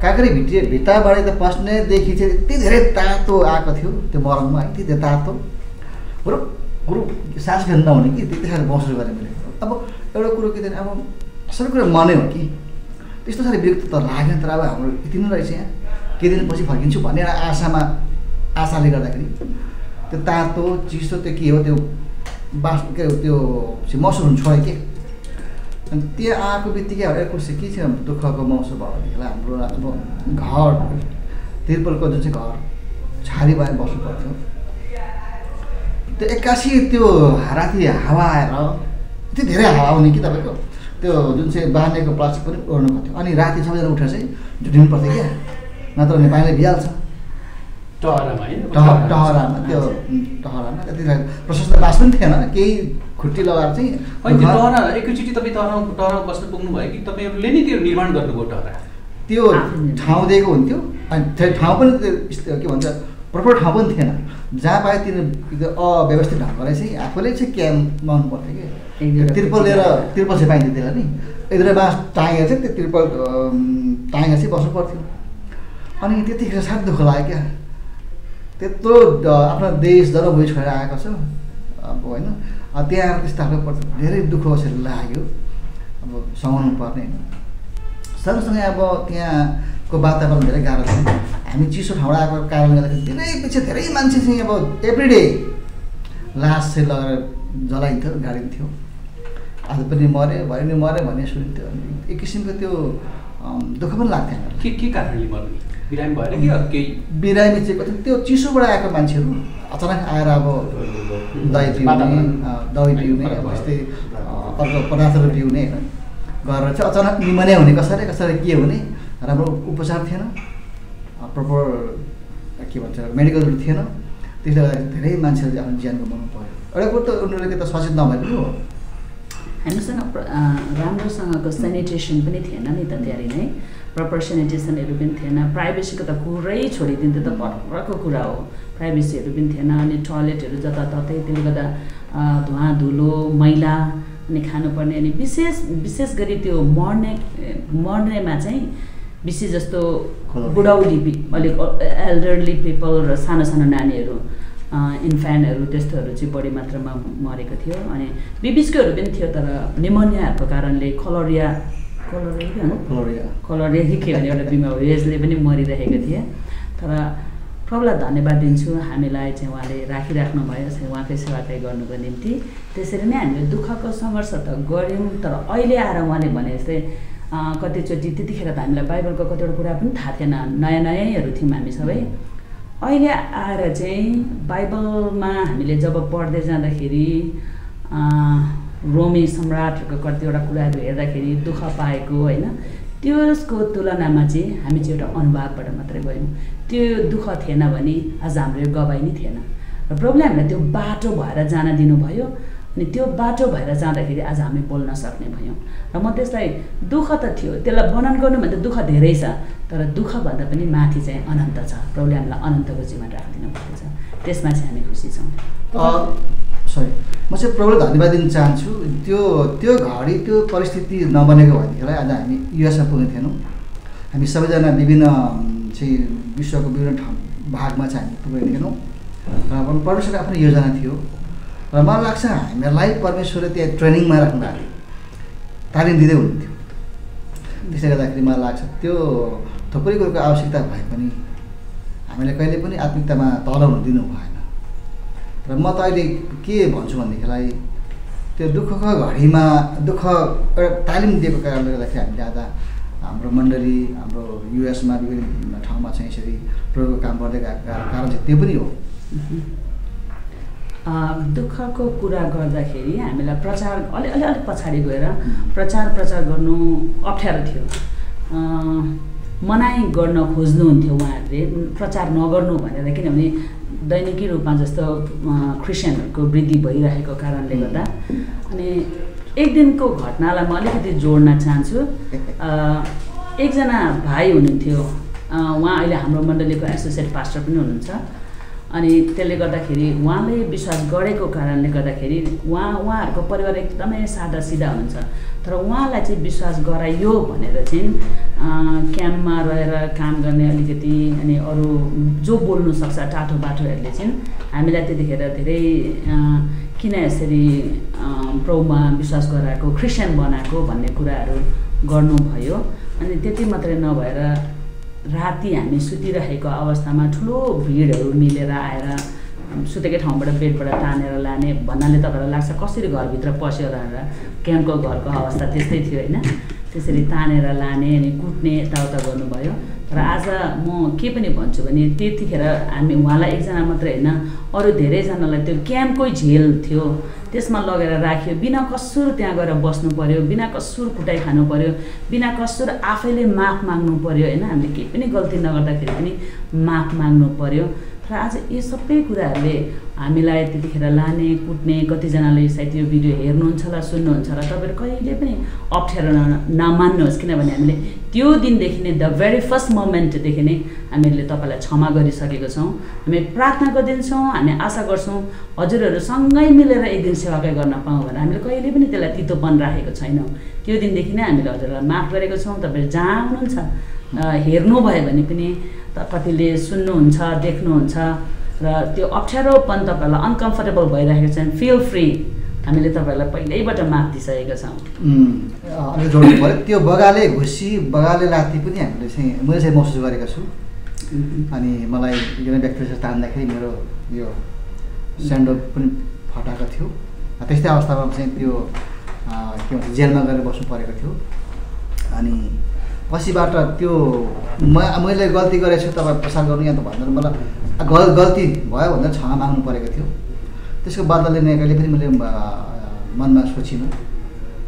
काँक्री भिट्टाबाट त पस्नेदेखि चाहिँ यति धेरै तातो आएको थियो त्यो मरममा, यति धेरै तातो कुरो सास फेर्न नहुने कि त्यति साह्रो महसुस गरेँ मैले। अब एउटा कुरो के अब सबै कुरा मनै हो कि त्यस्तो साह्रो विरक्त त लागेन, तर अब हाम्रो यति नै रहेछ यहाँ केही दिनपछि फर्किन्छु भन्ने एउटा आशाले गर्दाखेरि त्यो तातो चिसो त्यो के हो त्यो के त्यो महसुस हुनु छोड्यो कि। अनि त्यहाँ आएको बित्तिकै एउटा खुसी के छ दुःखको महसुस भयो भनेदेखि हाम्रो अब घर तिर्पलको जुन चाहिँ घर छाली भएर बस्नु पर्थ्यो, त्यो एक्कासी त्यो राति हावा आएर यति धेरै हावा आउने कि तपाईँको त्यो जुन चाहिँ बाँधेको प्लास्टिक पनि ओर्नु पर्थ्यो। अनि राति सबैजना उठेर चाहिँ झुटिनु पर्थ्यो क्या, नत्र नेपालीले भइहाल्छ। टहरामा त्यो टहरामा त्यति प्रशस्त बास पनि थिएन, केही खुट्टी लगाएर चाहिँ होइन। त्यो टहरा एकैचोटि तपाईँ टहरा बस्न पुग्नु भयो कि तपाईँहरूले नै त्यो निर्माण गर्नुभयो टहरा? त्यो ठाउँ दिएको हुन्थ्यो, अनि त्यो ठाउँ पनि के भन्छ प्रपर ठाउँ पनि थिएन। जहाँ पायो त्यो अव्यवस्थित ढङ्गले चाहिँ आफूले चाहिँ क्याम्प बनाउनु पर्थ्यो कि। तिर्पल लिएर तिर्पल चाहिँ पाइन्थ्यो त्यसलाई नि, यदि बाँस टाँगेर चाहिँ त्यो तिर्पल टाँगेर चाहिँ बस्नु पर्थ्यो। अनि त्यतिखेर साह्रै दुःख लाग्यो क्या, त्यत्रो आफ्नो देश जनभूमि छोडेर आएको छ अब होइन। त्यहाँ आएर त्यस्तो खालको पर्छ, धेरै दुःख बसेर लाग्यो अब समाउनु पर्ने होइन। सँगसँगै अब त्यहाँको वातावरण धेरै गाह्रो छ। हामी चिसो ठाउँबाट आएको कारणले गर्दाखेरि धेरै पछि धेरै मान्छे चाहिँ अब एभ्रिडे लास चाहिँ लगेर जलाइन्थ्यो, गाडिन्थ्यो। आज पनि मऱ्यो भरे नि मऱ्यो भन्ने सुनिन्थ्यो। एक किसिमको त्यो दुःख पनि लाग्थ्यो। के कारणले मर्ने? बिरामी भएर कि अरू केही? बिरामी चाहिँ कति त्यो चिसोबाट आएको मान्छेहरू अचानक आएर अब दही पिउने अब यस्तै अर्को पदार्थहरू पिउने होइन गरेर चाहिँ अचानक निमोनिया हुने, कसरी के हुने, राम्रो उपचार थिएन, प्रपर के भन्छ मेडिकलहरू थिएन। त्यसले गर्दा धेरै मान्छेहरूले आफ्नो ज्यान गुमाउनु पऱ्यो। एउटा कुरो त उनीहरूले त सचेत नभए पनि हो। हामीसँग राम्रोसँगको सेनिटेसन पनि थिएन नि त, त्यहाँ नै प्रपर सेनिटेसनहरू पनि थिएन। प्राइभेसीको त कुरै छोडिदिन्थ्यो त, परको कुरा हो। प्राइभेसीहरू पनि थिएन, अनि टोयलेटहरू जताततै, त्यसले गर्दा धुवा धुलो मैला अनि खानुपर्ने। अनि विशेष गरी त्यो मर्नेमा चाहिँ विशेष जस्तो बुढौली अलिक एल्डरली पिपल र सानो सानो नानीहरू इन्फ्यान्टहरू त्यस्तोहरू चाहिँ बढी मात्रामा मरेको थियो। अनि बिबिचकोहरू पनि थियो, तर निमोनियाहरूको कारणले कलोरिया कि के भन्ने एउटा बिमार हो, यसले पनि मरिरहेको थिए। तर प्रभुलाई धन्यवाद दिन्छु, हामीलाई चाहिँ उहाँले राखिराख्नु भयो उहाँकै सेवाकाई गर्नुको निम्ति। त्यसरी नै हामीले दुःखको सङ्घर्ष त गऱ्यौँ, तर अहिले आएर उहाँले भने जस्तै कतिचोटि त्यतिखेर त हामीलाई बाइबलको कतिवटा कुरा पनि थाहा थिएन, नयाँहरू थियौँ हामी सबै। अहिले आएर चाहिँ बाइबलमा हामीले जब पढ्दै जाँदाखेरि रोमी सम्राटहरूको कतिवटा कुराहरू हेर्दाखेरि दुःख पाएको होइन, त्यसको तुलनामा चाहिँ हामी चाहिँ एउटा अनुभवबाट मात्रै गयौँ। त्यो दुःख थिएन भने आज हाम्रो यो गवाई नै थिएन। र प्रभुले हामीलाई त्यो बाटो भएर जान दिनुभयो, अनि त्यो बाटो भएर जाँदाखेरि आज हामी बोल्न सक्ने भयौँ। र म त्यसलाई दुःख त थियो, त्यसलाई वर्णन गर्नु भने त दुःख धेरै छ, तर दुःखभन्दा पनि माथि चाहिँ अनन्त छ। प्रभुले हामीलाई अनन्तको जीवन राखिदिनु भएको छ, त्यसमा चाहिँ हामी खुसी छौँ। म चाहिँ प्रभुलाई धन्यवाद दिन चाहन्छु। त्यो घडी त्यो परिस्थिति नबनेको भनेदेखिलाई आज हामी युएसमा पुग्ने थिएनौँ। हामी सबैजना विभिन्न चाहिँ विश्वको विभिन्न भागमा चाहिँ हामी पुगेको थिएनौँ र परमेश्वरको आफ्नो योजना थियो। र मलाई लाग्छ हामीलाई परमेश्वरले त्यहाँ ट्रेनिङमा राख्नु भएको तालिम दिँदै हुनुहुन्थ्यो। त्यसले गर्दाखेरि मलाई लाग्छ त्यो थुप्रै कुरोको आवश्यकता भए पनि हामीले कहिले पनि आत्मिकतामा तल हुन दिनु भएन। र म त अहिले के भन्छु भनेदेखिलाई त्यो दुःखको घडीमा एउटा तालिम दिएको कारणले गर्दाखेरि हामीले आज हाम्रो मण्डली हाम्रो युएसमा विभिन्न ठाउँमा चाहिँ यसरी प्रयोगको काम गर्दै गएको कारण चाहिँ त्यो पनि हो। दुःखको कुरा गर्दाखेरि हामीलाई प्रचार अलि पछाडि गएर प्रचार गर्नु अप्ठ्यारो थियो। मनाइ गर्न खोज्नुहुन्थ्यो उहाँहरूले प्रचार नगर्नु भनेर, किनभने दैनिकी रूपमा जस्तो क्रिस्चियनहरूको वृद्धि भइरहेको कारणले गर्दा। अनि एक दिनको घटनालाई म अलिकति जोड्न चाहन्छु। एकजना भाइ हुनुहुन्थ्यो, उहाँ अहिले हाम्रो मण्डलीको एसोसिएट पास्टर पनि हुनुहुन्छ। अनि त्यसले गर्दाखेरि उहाँले विश्वास गरेको कारणले गर्दाखेरि उहाँहरूको परिवार एकदमै सादा सिधा हुनुहुन्छ, तर उहाँलाई चाहिँ विश्वास गराइयो भनेर चाहिँ क्याम्पमा रहेर काम गर्ने अलिकति अनि अरू जो बोल्नु सक्छ टाठो बाठोहरूले चाहिँ हामीलाई त्यतिखेर धेरै किन यसरी प्रभुमा विश्वास गराएको क्रिस्चियन बनाएको भन्ने कुराहरू गर्नुभयो। अनि त्यति मात्रै नभएर राति हामी सुतिरहेको अवस्थामा ठुलो भिडहरू मिलेर आएर सुतेकै ठाउँबाट बेडबाट तानेर लाने भन्नाले तपाईँलाई लाग्छ कसरी घरभित्र पस्यो भनेर। क्याम्पको घरको अवस्था त्यस्तै थियो होइन। त्यसरी तानेर लाने अनि कुट्ने यताउता गर्नुभयो। तर आज म के पनि भन्छु भने त्यतिखेर हामी उहाँलाई एकजना मात्रै होइन अरू धेरैजनालाई त्यो क्याम्पकै झेल थियो, त्यसमा लगेर राख्यो। बिना कसुर त्यहाँ गएर बस्नु पर्यो, बिना कसुर कुटाइ खानु पर्यो, बिना कसुर आफैले माफ माग्नु पर्यो होइन। हामीले केही पनि गल्ती नगर्दाखेरि पनि माफ माग्नु पर्यो। र आज यो सबै कुराहरूले हामीलाई त्यतिखेर लाने कुट्ने, कतिजनाले सायद यो भिडियो हेर्नुहुन्छ होला सुन्नुहुन्छ होला, तपाईँहरू कहिले पनि अप्ठ्यारो नमान्नुहोस्, किनभने हामीले त्यो दिनदेखि नै द भेरी फर्स्ट मोमेन्टदेखि नै हामीले तपाईँलाई क्षमा गरिसकेको छौँ। हामी प्रार्थनाको दिन छौँ, हामी आशा गर्छौँ हजुरहरू सँगै मिलेर एक दिन सेवाकै गर्न पाऊँ भनेर। हामीले कहिले पनि त्यसलाई तितोपन राखेको छैनौँ। त्यो दिनदेखि नै हामीले हजुरहरूलाई माफ गरेको छौँ। तपाईँहरू जहाँ हुनुहुन्छ हेर्नुभयो भने पनि कतिले सुन्नुहुन्छ देख्नुहुन्छ र त्यो अप्ठ्यारोपन तपाईँहरूलाई अनकम्फर्टेबल भइरहेको छ, फिल फ्री, हामीले तपाईँहरूलाई पहिल्यैबाट माफ दिइसकेका छौँ। अलि जोड्नु पऱ्यो, त्यो बगाले घुसी बगाले लात्ती पनि हामीले चाहिँ मैले चाहिँ महसुस गरेको छु। अनि मलाई यो व्यक्तिले तान्दाखेरि मेरो यो स्यान्डो पनि फटाएको थियो। त्यस्तै अवस्थामा चाहिँ त्यो के भन्छ जेलमा गएर बस्नु परेको थियो। अनि पछिबाट त्यो मैले गल्ती गरेको छु तपाईँ प्रसार गर्नु या त भनेर मलाई गल्ती भयो भनेर क्षमा माग्नु परेको थियो। त्यसको बदला लिने कहिले पनि मैले मनमा सोचिनँ।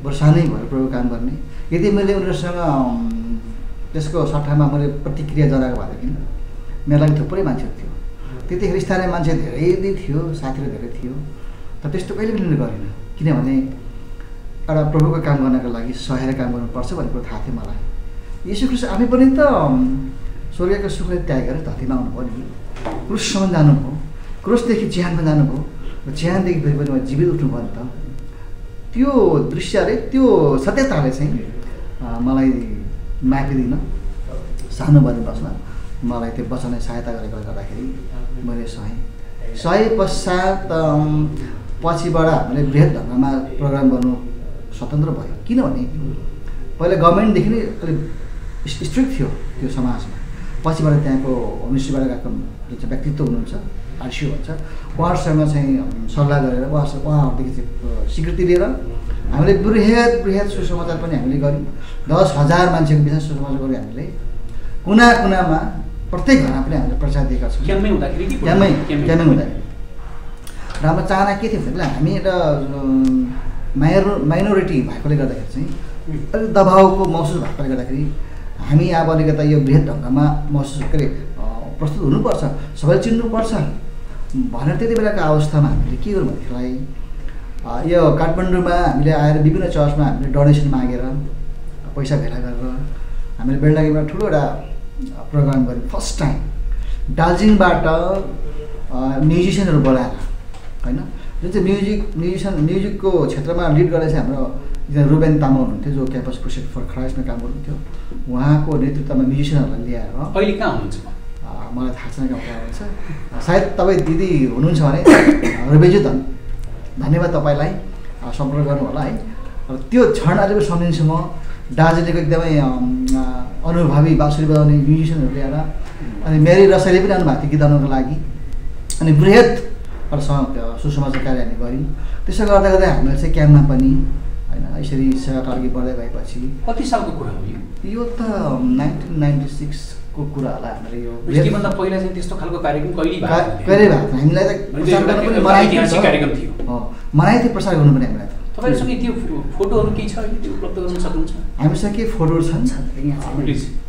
बरु सानै भएर प्रभु काम गर्ने। यदि मैले उनीहरूसँग त्यसको सट्टामा मैले प्रतिक्रिया जनाएको भएदेखि मेरो लागि थुप्रै मान्छेहरू थियो। त्यतिखेर स्थानीय मान्छे धेरै नै थियो, साथीहरू धेरै थियो, तर त्यस्तो कहिले पनि गरिनँ। किनभने एउटा प्रभुको काम गर्नको लागि सहेर काम गर्नुपर्छ भन्ने कुरो थाहा थियो मलाई। यीशु ख्रीष्ट आफै पनि त स्वर्गको सुखले त्याग गरेर धरतीमा आउनुभयो नि, क्रुससम्म जानुभयो, क्रुसदेखि चिहानमा जानुभयो र चिहानदेखि फेरि पनि जीवित उठ्नुभयो नि त। त्यो दृश्यले त्यो सत्यताले चाहिँ मलाई माफी दिन सानो बदल बस्न मलाई त्यो बचाउने सहायता गरेकोले गर्दाखेरि मैले सहे पश्चात पछिबाट हामीले बृहत ढङ्गमा प्रोग्राम गर्नु स्वतन्त्र भयो। किनभने पहिला गभर्मेन्टदेखि नै अलिक स्ट्रिक्ट थियो त्यो समाजमा। पछिबाट त्यहाँको होमस्टेबाट गएको जुन चाहिँ व्यक्तित्व हुनुहुन्छ आरसिओ भन्छ, उहाँहरूसँग चाहिँ सल्लाह गरेर उहाँहरूदेखि चाहिँ स्वीकृति लिएर हामीले बृहत सुसमाचार पनि हामीले गऱ्यौँ। 10,000 मान्छेको बिचमा सुसमाचार गऱ्यौँ हामीले। कुना कुनामा प्रत्येक घरमा पनि हामीले प्रचार दिएका छौँ। क्याम्पमै हुँदाखेरि र हाम्रो चाहना के थियो भने हामी एउटा माइनोरिटी भएकोले गर्दाखेरि चाहिँ अलिक दबाउको महसुस भएकोले गर्दाखेरि हामी अब अलिकता यो बृहत ढङ्गमा महसुस के अरे प्रस्तुत हुनुपर्छ, सबैले चिन्नुपर्छ भनेर त्यति बेलाको अवस्थामा हामीले के गर्यौँ भनेदेखिलाई यो काठमाडौँमा हामीले आएर विभिन्न चर्चमा हामीले डोनेसन मागेर पैसा भेला गरेर हामीले बेलडाँगीमा ठुलो एउटा प्रोग्राम गऱ्यौँ। फर्स्ट टाइम दार्जिलिङबाट म्युजिसियनहरू बोलाएर होइन, जुन चाहिँ म्युजिकको क्षेत्रमा लिड गर्ने चाहिँ हाम्रो रुबेन तामाङ हुनुहुन्थ्यो जो क्याम्पस क्रुसेड फर क्राइस्टमा काम गर्नुहुन्थ्यो। उहाँको नेतृत्वमा म्युजिसियनहरूलाई ल्याएर अहिले कहाँ हुनुहुन्छ मलाई थाहा छैन कहाँ हुनुहुन्छ। सायद तपाईँ दिदी हुनुहुन्छ भने रुबेनजी धन्यवाद तपाईँलाई सम्पर्क गर्नु होला है। र त्यो क्षण अहिलेको सम्झिन्छु म। दार्जिलिङको एकदमै अनुभवी बाँसुरी बजाउने म्युजिसियनहरू ल्याएर अनि मेरी रसाइले पनि आउनुभएको थियो गीत गाउनको लागि। अनि बृहत अरूसँग सुसमाचार कार्य हामी गऱ्यौँ। त्यसो गर्दा गर्दै हामीले चाहिँ क्याम्पमा पनि होइन यसरी सेवाका अघि बढ्दै गएपछि कति सालको कुरा हो यो त 1996 को कुरा होला। हामीले यो यसभन्दा पहिला चाहिँ त्यस्तो खालको कार्यक्रम कहिले भएको हामीलाई त प्रचार गर्न पनि ऐतिहासिक कार्यक्रम थियो। मनाइ थियो प्रसार गर्नु पनि हामीलाई। तपाईँहरूसँग त्यो फोटोहरू केही छ अहिले त्यो उपलब्ध गराउन सक्नुहुन्छ? हामीसँग के फोटोहरू छन्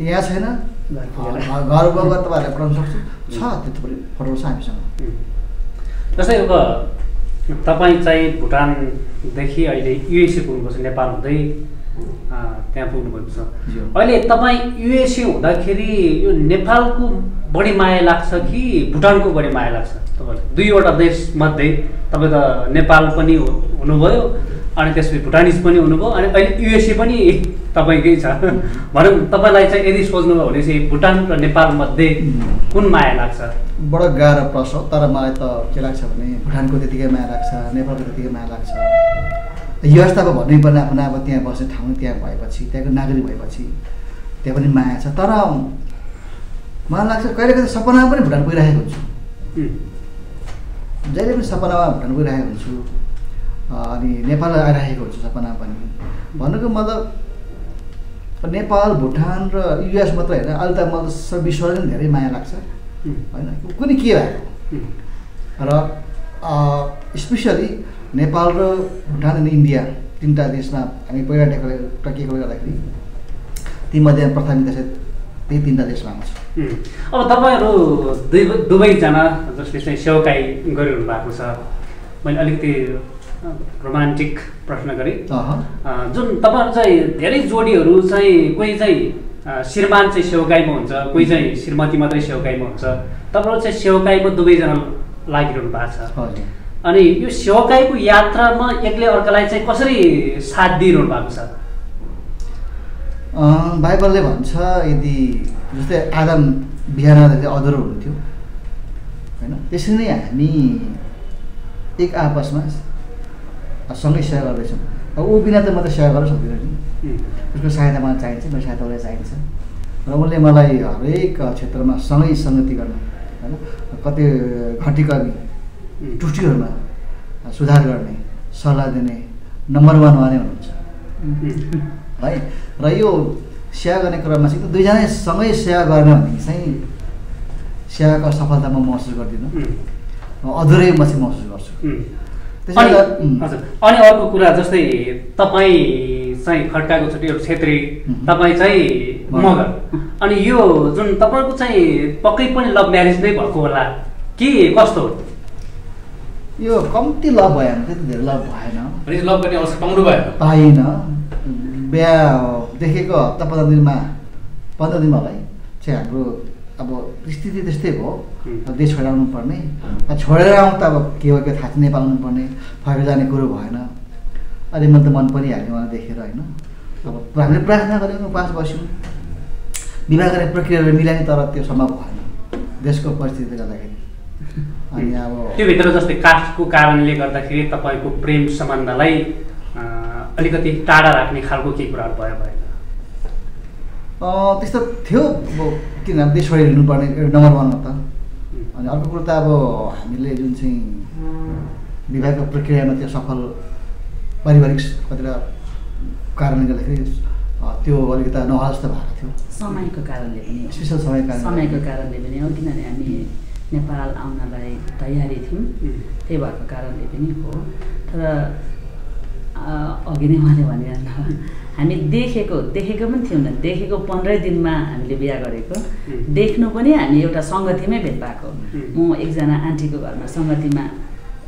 यहाँ छैन, घर गएर तपाईँहरूलाई पठाउन सक्छु। छ त्यस्तो फोटोहरू छ हामीसँग। जस्तै अब तपाईँ चाहिँ भुटानदेखि अहिले युएसए पुग्नुभएको छ, नेपाल हुँदै त्यहाँ पुग्नुभएको छ। अहिले तपाईँ युएसए हुँदाखेरि यो नेपालको बढी माया लाग्छ कि भुटानको बढी माया लाग्छ तपाईँलाई? दुईवटा देशमध्ये तपाईँ त नेपाल पनि हुनुभयो अनि त्यसपछि भुटानिज पनि हुनुभयो अनि अहिले युएसए पनि तपाईँकै छ। भनौँ तपाईँलाई चाहिँ यदि सोच्नुभयो भने चाहिँ भुटान र नेपालमध्ये कुन माया लाग्छ? बडो गाह्रो प्रश्न हो, तर मलाई त के लाग्छ भने भुटानको त्यतिकै माया लाग्छ, नेपालको त्यतिकै माया लाग्छ। युएस त अब भन्नैपर्ने आफ्नो अब त्यहाँ बस्ने ठाउँ त्यहाँ भएपछि त्यहाँको नागरिक भएपछि त्यहाँ पनि माया छ। तर मलाई लाग्छ कहिले कहिले सपनामा पनि भुटान पुगिरहेको हुन्छु, जहिले पनि सपनामा भुटान पुगिरहेको हुन्छु अनि नेपाल आइरहेको हुन्छु सपनामा पनि। भन्नुको मतलब नेपाल भुटान र युएस मात्रै होइन, अहिले त मलाई सब विश्वले पनि धेरै माया लाग्छ होइन, कुनै के भएको र स्पेसली नेपाल र भुटान अनि इन्डिया तिनवटा देशमा हामी पहिला टकेकोले गर्दाखेरि तीमध्ये प्राथमिकता चाहिँ त्यही तिनवटा देशमा आउँछ। अब तपाईँहरू दुवैजना जसले चाहिँ सेवाकाई गरिरहनु भएको छ, मैले अलिकति रोमान्टिक प्रश्न गरेँ। जुन तपाईँहरू चाहिँ धेरै जोडीहरू चाहिँ कोही चाहिँ श्रीमान चाहिँ सेवाकाईमा हुन्छ, कोही चाहिँ श्रीमती मात्रै सेवाकाईमा हुन्छ, तपाईँहरू चाहिँ सेवाकाईमा दुवैजना लागिरहनु भएको छ। अनि यो सेवाकाईको यात्रामा एकले अर्कालाई चाहिँ कसरी साथ दिइरहनु भएको छ? बाइबलले भन्छ यदि जस्तै आदम बिहान अधुरो हुन्थ्यो होइन, त्यसरी नै हामी एक आपसमा सँगै सेवा गर्दैछौँ। अब ऊ बिना त म त सेवा गर्न सक्दिनँ नि, उसको सहायता मलाई चाहिन्छ, मेरो सहायता उसलाई चाहिन्छ र उसले मलाई हरेक क्षेत्रमा सँगै सङ्गति गर्न होइन, कति घटी कमी त्रुटिहरूमा सुधार गर्ने सल्लाह दिने नम्बर 1 उहाँ नै हुनुहुन्छ है। र यो सेवा गर्ने क्रममा चाहिँ दुईजना सँगै सेवा गर्ने भने चाहिँ सेवाको सफलता म महसुस गर्दिनँ, अधुरै म चाहिँ महसुस गर्छु। अनि अर्को कुरा जस्तै तपाईँ चाहिँ खड्काको छुट्टी छेत्री, तपाईँ चाहिँ मगर, अनि यो जुन तपाईँको चाहिँ पक्कै पनि लभ म्यारेज नै भएको होला कि कस्तो हो? यो कम्ती लभ भयो त्यति धेरै लभ भएन, लभ गर्ने अवसर पाउनु भएन, पाइन। बिहा देखेको हप्ता 15 दिनमा मलाई चाहिँ हाम्रो अब स्थिति त्यस्तै भयो, देश छोडेर आउनु पर्ने, छोडेर आउँ त अब के हो के थाहा छैन, नेपाल आउनु पर्ने, फर्केर जाने कुरो भएन। अहिले मलाई त मन पनि हाल्यो उहाँलाई देखेर होइन। अब हामीले प्रार्थना गऱ्यौँ, उपास बस्यौँ, विवाह गर्ने प्रक्रियाहरू मिलाउने, तर त्यो सम्भव भएन देशको परिस्थितिले गर्दाखेरि। अनि अब त्योभित्र जस्तै कास्टको कारणले गर्दाखेरि तपाईँको प्रेम सम्बन्धलाई अलिकति टाढा राख्ने खालको के कुराहरू भयो भएन? त्यस्तो थियो अब किनभने देश छोडेर हिँड्नुपर्ने नम्बर 1 हो त। अनि अर्को कुरो त अब हामीले जुन चाहिँ विवाहको प्रक्रियामा त्यो सफल पारिवारिक कतिवटा कारणले गर्दाखेरि त्यो अलिकति नहोला जस्तो भएको थियो, समयको कारणले पनि, स्पेसल समयको कारणले पनि हो, किनभने हामी नेपाल आउनलाई तयारी थियौँ, त्यही भएको कारणले पनि हो। तर अघि नै उहाँले भनिहाल्नु, हामी देखेको पनि थियौँ, देखेको 15 दिनमा हामीले बिहा गरेको, देख्नु पनि हामी एउटा सङ्गतिमै भेट भएको। म एकजना आन्टीको घरमा सङ्गतिमा,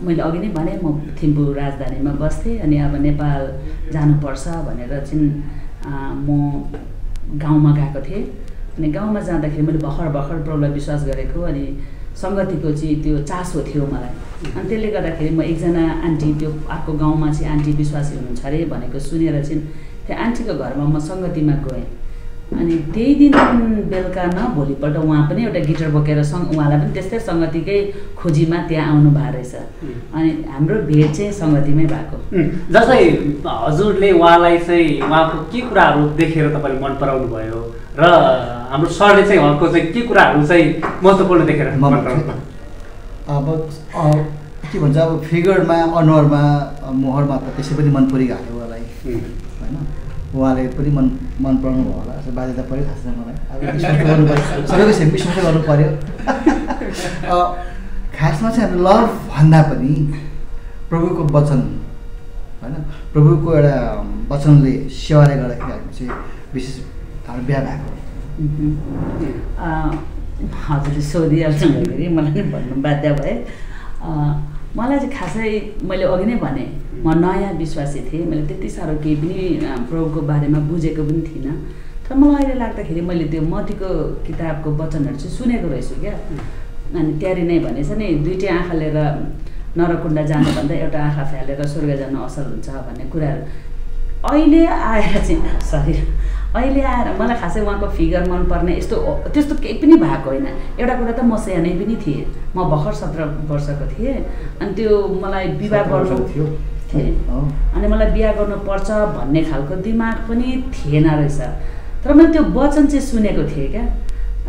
मैले अघि नै भने म थिम्पू राजधानीमा बस्थेँ, अनि अब नेपाल जानुपर्छ भनेर चाहिँ म गाउँमा गएको थिएँ। अनि गाउँमा जाँदाखेरि मैले भर्खर प्रभुलाई विश्वास गरेको, अनि सङ्गतिको चाहिँ त्यो चासो थियो मलाई। अनि त्यसले गर्दाखेरि म एकजना आन्टी, त्यो अर्को गाउँमा चाहिँ आन्टी विश्वासी हुनुहुन्छ अरे भनेको सुनेर चाहिँ त्यो आन्टीको घरमा म सङ्गतिमा गएँ। अनि त्यही दिन बेलुका न भोलिपल्ट उहाँ पनि एउटा गिटार बोकेर उहाँलाई पनि त्यस्तै सङ्गतिकै खोजीमा त्यहाँ आउनु भएको रहेछ। अनि हाम्रो भेट चाहिँ सङ्गतिमै भएको। जस्तै हजुरले उहाँलाई चाहिँ उहाँको के कुराहरू देखेर तपाईँले मन पराउनु भयो र हाम्रो सरले चाहिँ उहाँको चाहिँ के कुराहरू चाहिँ महत्त्वपूर्ण देखेर मन पराउनु? अब के भन्छ अब फिगरमा अनुहारमा मोहरमा त त्यसै पनि मन परिहाल्यो उहाँलाई होइन उहाँले पनि मन पराउनु भयो होला बाध्यता पऱ्यो थाहा छैन मलाई अब विश्वास गर्नु पऱ्यो सबैको सेम विश्वास गर्नु पऱ्यो खासमा चाहिँ हामी लभ भन्दा पनि प्रभुको वचन होइन प्रभुको एउटा वचनले सेवाले गर्दाखेरि हामी चाहिँ विशेष हाम्रो बिहा भएको हजुरले सोधिहाल्छुखेरि मलाई नै भन्नु बाध्य भए मलाई चाहिँ खासै मैले अघि नै भने म नयाँ विश्वासी थिएँ मैले त्यति साह्रो केही पनि प्रभुको बारेमा बुझेको पनि थिइनँ तर मलाई अहिले लाग्दाखेरि मैले त्यो मत्तीको किताबको वचनहरू चाहिँ सुनेको रहेछु क्या अनि त्यारी नै भनेछ नि दुईटै आँखा लिएर नरकुण्ड जानुभन्दा एउटा आँखा फ्यालेर स्वर्ग जानु असल हुन्छ भन्ने कुराहरू अहिले आएर चाहिँ अहिले आएर मलाई खासै उहाँको फिगर मनपर्ने त्यस्तो केही पनि भएको होइन एउटा कुरा त म सानै पनि थिएँ म भर्खर 17 वर्षको थिएँ अनि त्यो मलाई विवाह गर्नु थिएँ अनि मलाई बिहा गर्नुपर्छ भन्ने खालको दिमाग पनि थिएन रहेछ तर मैले त्यो वचन चाहिँ सुनेको थिएँ क्या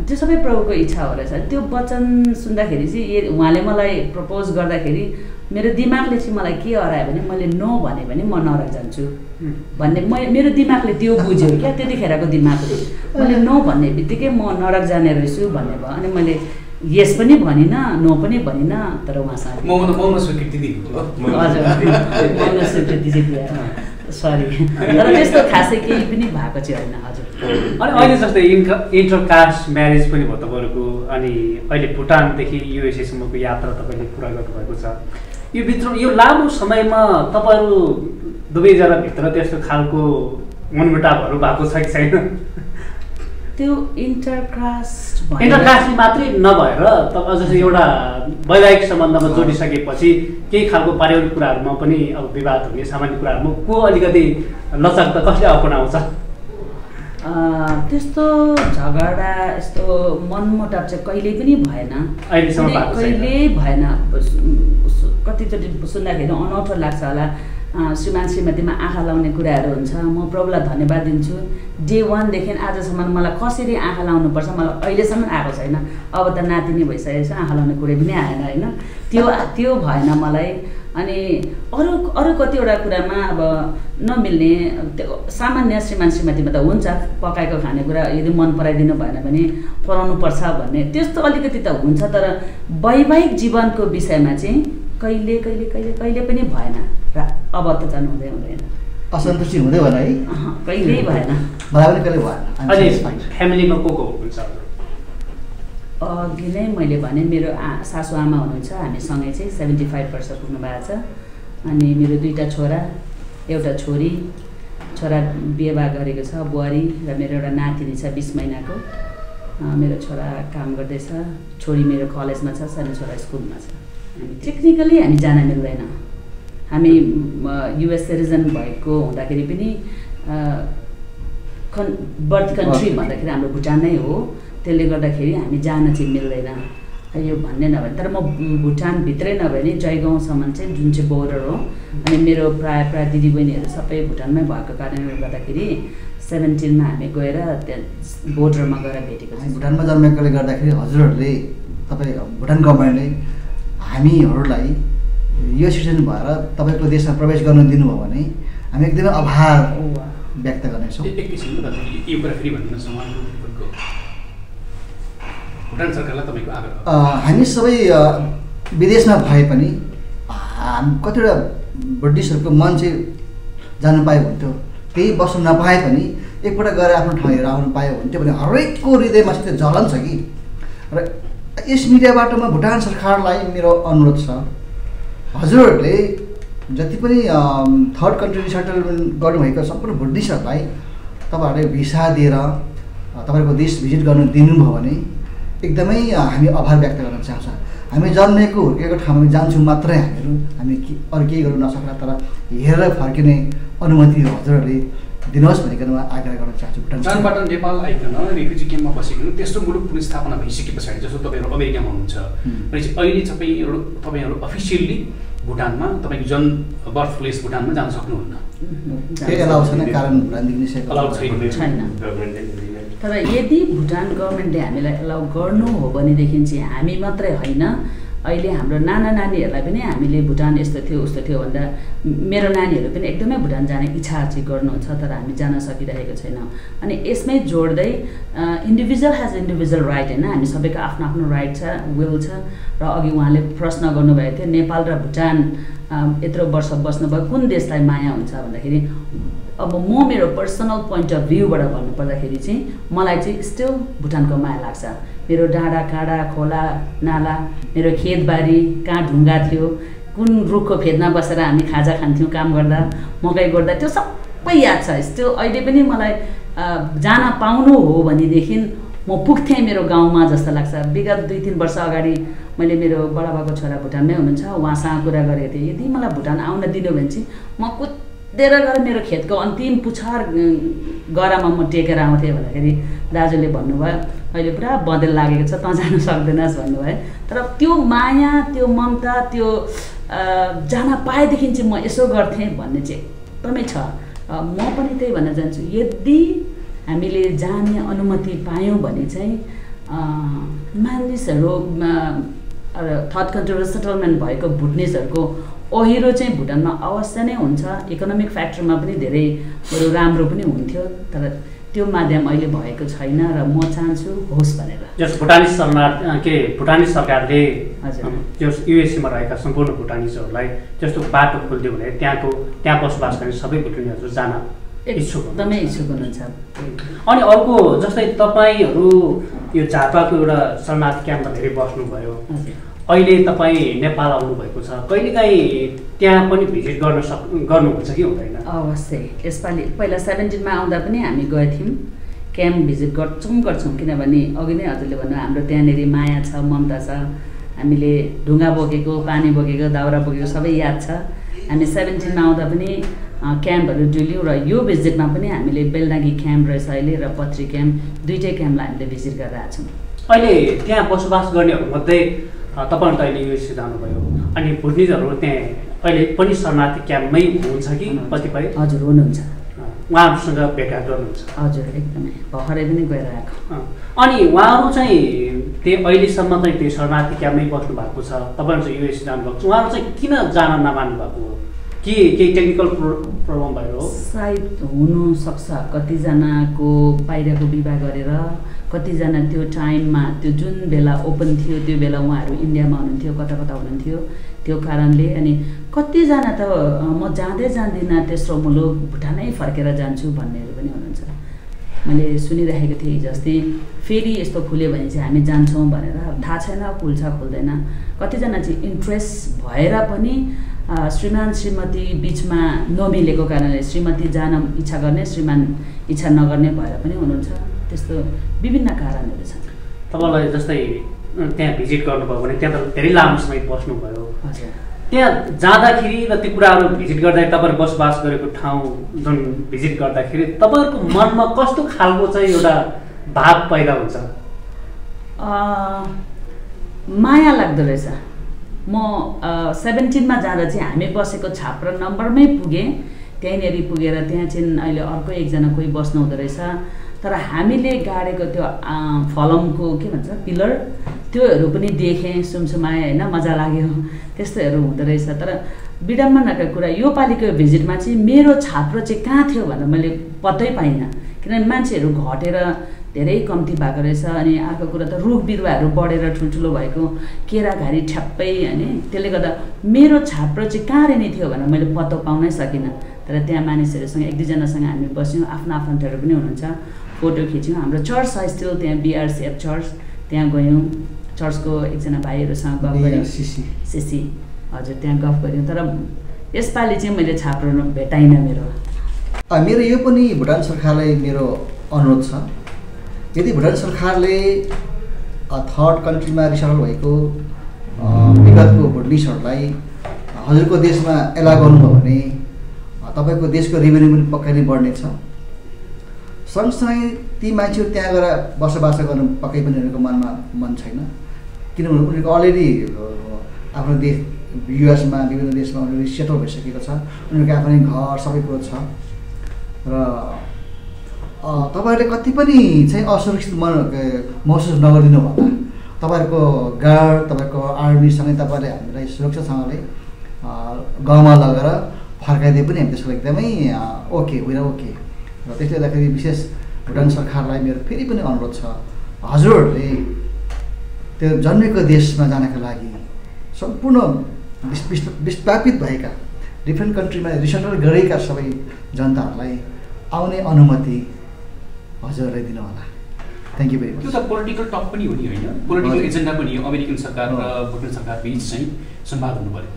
त्यो सबै प्रभुको इच्छा हो रहेछ त्यो वचन सुन्दाखेरि चाहिँ उहाँले मलाई प्रपोज गर्दाखेरि मेरो दिमागले चाहिँ मलाई के हरायो भने मैले नो भने म नरक जान्छु भन्ने मेरो दिमागले त्यो बुझ्यो क्या त्यतिखेरको दिमागले मैले नो भन्ने बित्तिकै म नरक जाने रहेछु भन्ने भयो अनि मैले यस पनि भनिनँ नो पनि भनिनँ तर उहाँसँग मौन स्वीकृति दिनु हो हजुर मौन स्वीकृति चाहिँ दिएर सरी तर त्यस्तो खासै केही पनि भएको चाहिँ होइन हजुर अनि अहिले जस्तै इन्टरकास्ट म्यारेज पनि भयो तपाईँहरूको अनि अहिले भुटानदेखि युएसएसम्मको यात्रा तपाईँले पुरा गर्नुभएको छ यो लामो समयमा तपाईँहरू दुवैजना भित्र त्यस्तो खालको मनमुटावहरू भएको छ कि छैन त्यो इन्टरकास्टले मात्रै नभएर तपाईँ जस्तो एउटा वैवाहिक सम्बन्धमा जोडिसकेपछि केही खालको पारिवारिक कुराहरूमा पनि अब विवाद हुने सामान्य कुराहरूमा को अलिकति लचकता कसले अपनाउँछ त्यस्तो झगडा यस्तो मनमुटाव चाहिँ कहिले पनि भएन कहिले भएन कतिचोटि सुन्दाखेरि अनौठो लाग्छ होला श्रीमान श्रीमतीमा आँखा लाउने कुराहरू हुन्छ म प्रभुलाई धन्यवाद दिन्छु डे 1 देखि आजसम्म मलाई कसरी आँखा लाउनुपर्छ मलाई अहिलेसम्म आएको छैन अब त नातिनी भइसकेको छ आँखा लाउने कुरै पनि आएन होइन त्यो भएन मलाई अनि अरू कतिवटा कुरामा अब नमिल्ने त्यो सामान्य श्रीमान श्रीमतीमा त हुन्छ पकाएको खानेकुरा यदि मन पराइदिनु भएन भने पराउनु पर्छ भन्ने त्यस्तो अलिकति त हुन्छ तर वैवाहिक जीवनको विषयमा चाहिँ कहिले पनि भएन र अब त जानु हुँदैन असन्तुष्टि हुँदै भएन है कहिल्यै भएन मलाई पनि कहिले भएन अनि फ्यामिलीमा को हुन्छ अघि नै मैले भने मेरो सासु आमा हुनुहुन्छ हामी सँगै चाहिँ 75 वर्ष पुग्नु भएको छ अनि मेरो 2टा छोरा एउटा छोरी छोरा बिहे गरेको छ बुहारी र मेरो एउटा नातिनी छ 20 महिनाको मेरो छोरा काम गर्दैछ छोरी मेरो कलेजमा छ सानो छोरा स्कुलमा छ टेक्निकली हामी जान मिल्दैन हामी युएस सिटिजन भएको हुँदाखेरि पनि बर्थ कन्ट्री भन्दाखेरि हाम्रो भुटान नै हो त्यसले गर्दाखेरि हामी जान चाहिँ मिल्दैन यो भन्ने नभए तर म भुटानभित्रै नभए नि जयगाउँसम्म चाहिँ जुन चाहिँ बोर्डर हो अनि मेरो प्राय दिदीबहिनीहरू सबै भुटानमै भएको कारणले गर्दाखेरि 17 मा हामी गएर त्यहाँ बोर्डरमा गएर भेटेको छौँ भुटानमा जन्मेकोले गर्दाखेरि हजुरहरूले तपाईँ भुटान गभर्मेन्टले हामीहरूलाई यो सिटिजन भएर तपाईँको देशमा प्रवेश गर्न दिनुभयो भने हामी एकदमै आभार व्यक्त गर्नेछौँ हामी सबै विदेशमा भए पनि कतिवटा ब्रिटिसहरूको मन चाहिँ जानु पायो हुन्थ्यो त्यही बस्नु नपाए पनि एकपल्ट गएर आफ्नो ठाउँ हेरेर आउनु पायो हुन्थ्यो भने हरेकको हृदयमा चाहिँ त्यो जलन छ कि र यस मिडियाबाट म भुटान सरकारलाई मेरो अनुरोध छ हजुरहरूले जति पनि थर्ड कन्ट्री सेटलमेन्ट गर्नुभएको सम्पूर्ण बुद्धिस्टहरूलाई तपाईँहरूले भिसा दिएर तपाईँको देश भिजिट गर्न दिनुभयो भने एकदमै हामी आभार व्यक्त गर्न चाहन्छौँ हामी जन्मेको हुर्केको ठाउँमा जान्छौँ मात्रै हामी अरू केही गर्नु नसक्ला तर हेरेर फर्किने अनुमति हजुरहरूले दिनुहोस् भनिकन म आग्रह गर्न चाहन्छु भुटानबाट नेपाल आइकन रिफ्युजी क्याम्पमा बसिकन तेस्रो मुलुक पुनर्स्थापना भइसके पछाडि जस्तो तपाईँहरू अमेरिकामा हुनुहुन्छ भनेपछि अहिले तपाईँहरू अफिसियल्ली भुटानमा तपाईँको बर्थ प्लेस भुटानमा जान सक्नुहुन्न त्यही एलाउ छैन कारण भुटानदेखि छैन तर यदि भुटान गभर्मेन्टले हामीलाई एलाउ गर्नु हो भनेदेखि चाहिँ हामी मात्रै होइन अहिले हाम्रो नाना नानीहरूलाई पनि हामीले भुटान यस्तो थियो उस्तो थियो भन्दा मेरो नानीहरू पनि एकदमै भुटान जाने इच्छा चाहिँ गर्नुहुन्छ, तर हामी जान सकिरहेको छैनौँ। अनि यसमै जोड्दै इन्डिभिजुअल हेज इन्डिभिजुअल राइट होइन, हामी सबैको आफ्नो आफ्नो राइट छ, विल छ। र अघि उहाँले प्रश्न गर्नुभएको थियो नेपाल र भुटान यत्रो वर्ष बस्नुभयो कुन देशलाई माया हुन्छ भन्दाखेरि, अब म मेरो पर्सनल पोइन्ट अफ भ्यूबाट भन्नुपर्दाखेरि चाहिँ मलाई चाहिँ स्टिल भुटानको माया लाग्छ। मेरो डाँडा काँडा खोला नाला, मेरो खेतबारी कहाँ ढुङ्गा थियो, कुन रुखको फेदमा बसेर हामी खाजा खान्थ्यौँ काम गर्दा, मकै गर्दा, त्यो सबै याद छ। स्टिल अहिले पनि मलाई जान पाउनु हो भनेदेखि म पुग्थेँ मेरो गाउँमा जस्तो लाग्छ। विगत 2-3 वर्ष अगाडि मैले मेरो बडाबाको छोरा भुटानमै हुनुहुन्छ, उहाँसँग कुरा गरेको थिएँ, यदि मलाई भुटान आउन दिनु भने चाहिँ म कुदेर गएर मेरो खेतको अन्तिम पुछार गरामा म टेकेर आउँथेँ भन्दाखेरि दाजुले भन्नुभयो अहिले पुरा बदल लागेको छ, तँ जान सक्दैनस् भन्नुभयो। तर त्यो माया, त्यो ममता, त्यो जान पाएदेखि चाहिँ म यसो गर्थेँ भन्ने चाहिँ एकदमै छ। म पनि त्यही भन्न चाहन्छु, यदि हामीले जाने अनुमति पायौँ भने चाहिँ मानिसहरू थर्ड कन्ट्रीबाट सेटलमेन्ट भएको भुटनिजहरूको ओहिरो चाहिँ भुटानमा अवश्य नै हुन्छ। इकोनोमिक फ्याक्टरमा पनि धेरै बरु राम्रो पनि हुन्थ्यो, तर त्यो माध्यम अहिले भएको छैन र म चाहन्छु होस् भनेर। जस भुटानी सरकारले युएसएमा रहेका सम्पूर्ण भुटानिजहरूलाई जस्तो बाटो खोलिदियो भने त्यहाँ बसोबास गर्ने सबै भुटानीहरू जान एकदमै इच्छुक हुनुहुन्छ। अनि अर्को जस्तै तपाईँहरू यो झापाको एउटा शरणार्थी क्याम्पमा धेरै बस्नुभयो, अहिले तपाईँ नेपाल आउनुभएको छ, कहिलेकाहीँ त्यहाँ पनि भिजिट गर्नुहुन्छ कि हुँदैन? अवश्य। यसपालि पहिला 17मा आउँदा पनि हामी गएथ्यौँ, क्याम्प भिजिट गर्छौँ किनभने अघि नै हजुरले भन्नु हाम्रो त्यहाँनिर माया छ, ममता छ, हामीले ढुङ्गा बोकेको, पानी बोकेको, दाउरा बोकेको सबै याद छ। हामी 17मा आउँदा पनि क्याम्पहरू डुल्यौँ र यो भिजिटमा पनि हामीले बेलडाङ्गी क्याम्प रहेछ अहिले र पत्री क्याम्प, दुईटै क्याम्पलाई हामीले भिजिट गरेर आएको छौँ। अहिले त्यहाँ बसोबास गर्नेहरूमध्ये तपाईँहरू त अहिले युएसए जानुभयो, अनि भुटनिजहरू त्यहाँ अहिले पनि शरणार्थी क्याम्पमै हुनुहुन्छ कि कतिपय? हजुर हुनुहुन्छ, उहाँहरूसँग भेटघाट गर्नुहुन्छ? हजुर एकदमै, भर्खरै पनि गएर आएको। अनि उहाँहरू चाहिँ अहिलेसम्म चाहिँ त्यो शरणार्थी क्याम्पमै बस्नु भएको छ, तपाईँहरू चाहिँ युएसए जानुभएको छ, उहाँहरू चाहिँ किन जान नमान्नु भएको हो? केही टेक्निकल प्रब्लम भएर हो? सायद हुनसक्छ, कतिजनाको बाहिरको विवाह गरेर, कतिजना त्यो टाइममा त्यो जुन बेला ओपन थियो त्यो बेला उहाँहरू इन्डियामा हुनुहुन्थ्यो, कता कता हुनुहुन्थ्यो, त्यो कारणले। अनि कतिजना त म जाँदिनँ तेस्रो मुलुक भुटानै फर्केर जान्छु भन्नेहरू पनि हुनुहुन्छ। मैले सुनिरहेको थिएँ जस्तै फेरि यस्तो खुल्यो भने चाहिँ हामी जान्छौँ भनेर, थाहा छैन खुल्छ खुल्दैन। कतिजना चाहिँ इन्ट्रेस्ट भएर पनि श्रीमान श्रीमती बिचमा नमिलेको कारणले श्रीमती जान इच्छा गर्ने, श्रीमान इच्छा नगर्ने भएर पनि हुनुहुन्छ। त्यस्तो विभिन्न कारणहरू छन्। तपाईँलाई जस्तै त्यहाँ भिजिट गर्नुभयो भने त्यहाँ त धेरै लामो समय बस्नुभयो, हजुर, त्यहाँ जाँदाखेरि र त्यो कुराहरू भिजिट गर्दाखेरि तपाईँहरू बसोबास गरेको ठाउँ जुन भिजिट गर्दाखेरि तपाईँहरूको मनमा कस्तो खालको चाहिँ एउटा भाव पैदा हुन्छ? माया लाग्दो रहेछ। म 17मा जाँदा चाहिँ हामी बसेको छाप्रो नम्बरमै पुगेँ, त्यहीँनिर पुगेर त्यहाँ चाहिँ अहिले अर्को एकजना कोही बस्नु हुँदो रहेछ, तर हामीले गाडेको त्यो फलमको के भन्छ पिलर त्योहरू पनि देखेँ, सुमसुमाएँ होइन, मजा लाग्यो, त्यस्तोहरू हुँदो रहेछ। तर विडम्बनाको कुरा योपालिको भिजिटमा चाहिँ मेरो छाप्रो चाहिँ कहाँ थियो भनेर मैले पत्तै पाइनँ, किनभने मान्छेहरू घटेर धेरै कम्ती भएको रहेछ। अनि अर्को कुरा त रुख बिरुवाहरू बढेर ठुल्ठुलो भएको, केराघारी ठ्याप्पै होइन, त्यसले गर्दा मेरो छाप्रो चाहिँ कहाँ रहने थियो भनेर मैले पत्तो पाउनै सकिनँ। तर त्यहाँ मानिसहरूसँग 1-2जनासँग हामी बस्यौँ, आफ्नो आफन्तहरू पनि हुनुहुन्छ, फोटो खिच्यौँ। हाम्रो चर्च छ स्टिल त्यहाँ, बिआरसिएफ चर्च, त्यहाँ गयौँ, चर्चको एकजना भाइहरूसँग गफ गऱ्यौँ, सिसी, हजुर, त्यहाँ गफ गऱ्यौँ। तर यसपालि चाहिँ मैले छाप्रो भेटाइनँ मेरो। यो पनि भुटान सरकारलाई मेरो अनुरोध छ, यदि भुटान सरकारले थर्ड कन्ट्रीमा रिसेटल भएको विगतको भुटनिजहरूलाई हजुरको देशमा एला गर्नुभयो भने तपाईँको देशको रेभेन्यू पनि पक्कै नै बढ्नेछ। सँगसँगै ती मान्छेहरू त्यहाँ गएर बसोबास गर्नु पक्कै पनि उनीहरूको मनमा मन छैन, किनभने उनीहरूको अलरेडी आफ्नो देश युएसमा विभिन्न देशमा उनीहरू सेटल भइसकेको छ, उनीहरूको आफ्नै घर सबै कुरो छ। र तपाईँहरूले कति पनि चाहिँ असुरक्षित महसुस नगरिदिनु होला, तपाईँहरूको गार्ड तपाईँको आर्मीसँगै तपाईँले हामीलाई सुरक्षासँगले गाउँमा लगेर फर्काइदिए पनि हामी त्यसको एकदमै ओके होइन ओके र त्यसले गर्दाखेरि विशेष भुटान सरकारलाई मेरो फेरि पनि अनुरोध छ हजुरहरूले त्यो जन्मेको देशमा जानका लागि सम्पूर्ण विस्थापित भएका डिफ्रेन्ट कन्ट्रीमा रिसेटल गरेका सबै जनताहरूलाई आउने अनुमति हजुरलाई दिनु होला। Thank you very much. त्यो त पोलिटिकल टक पनि हो नि होइन, पोलिटिकल एजेन्डा पनि हो। अमेरिकन सरकार र भुटान सरकार बिच चाहिँ संवाद हुनु पर्यो।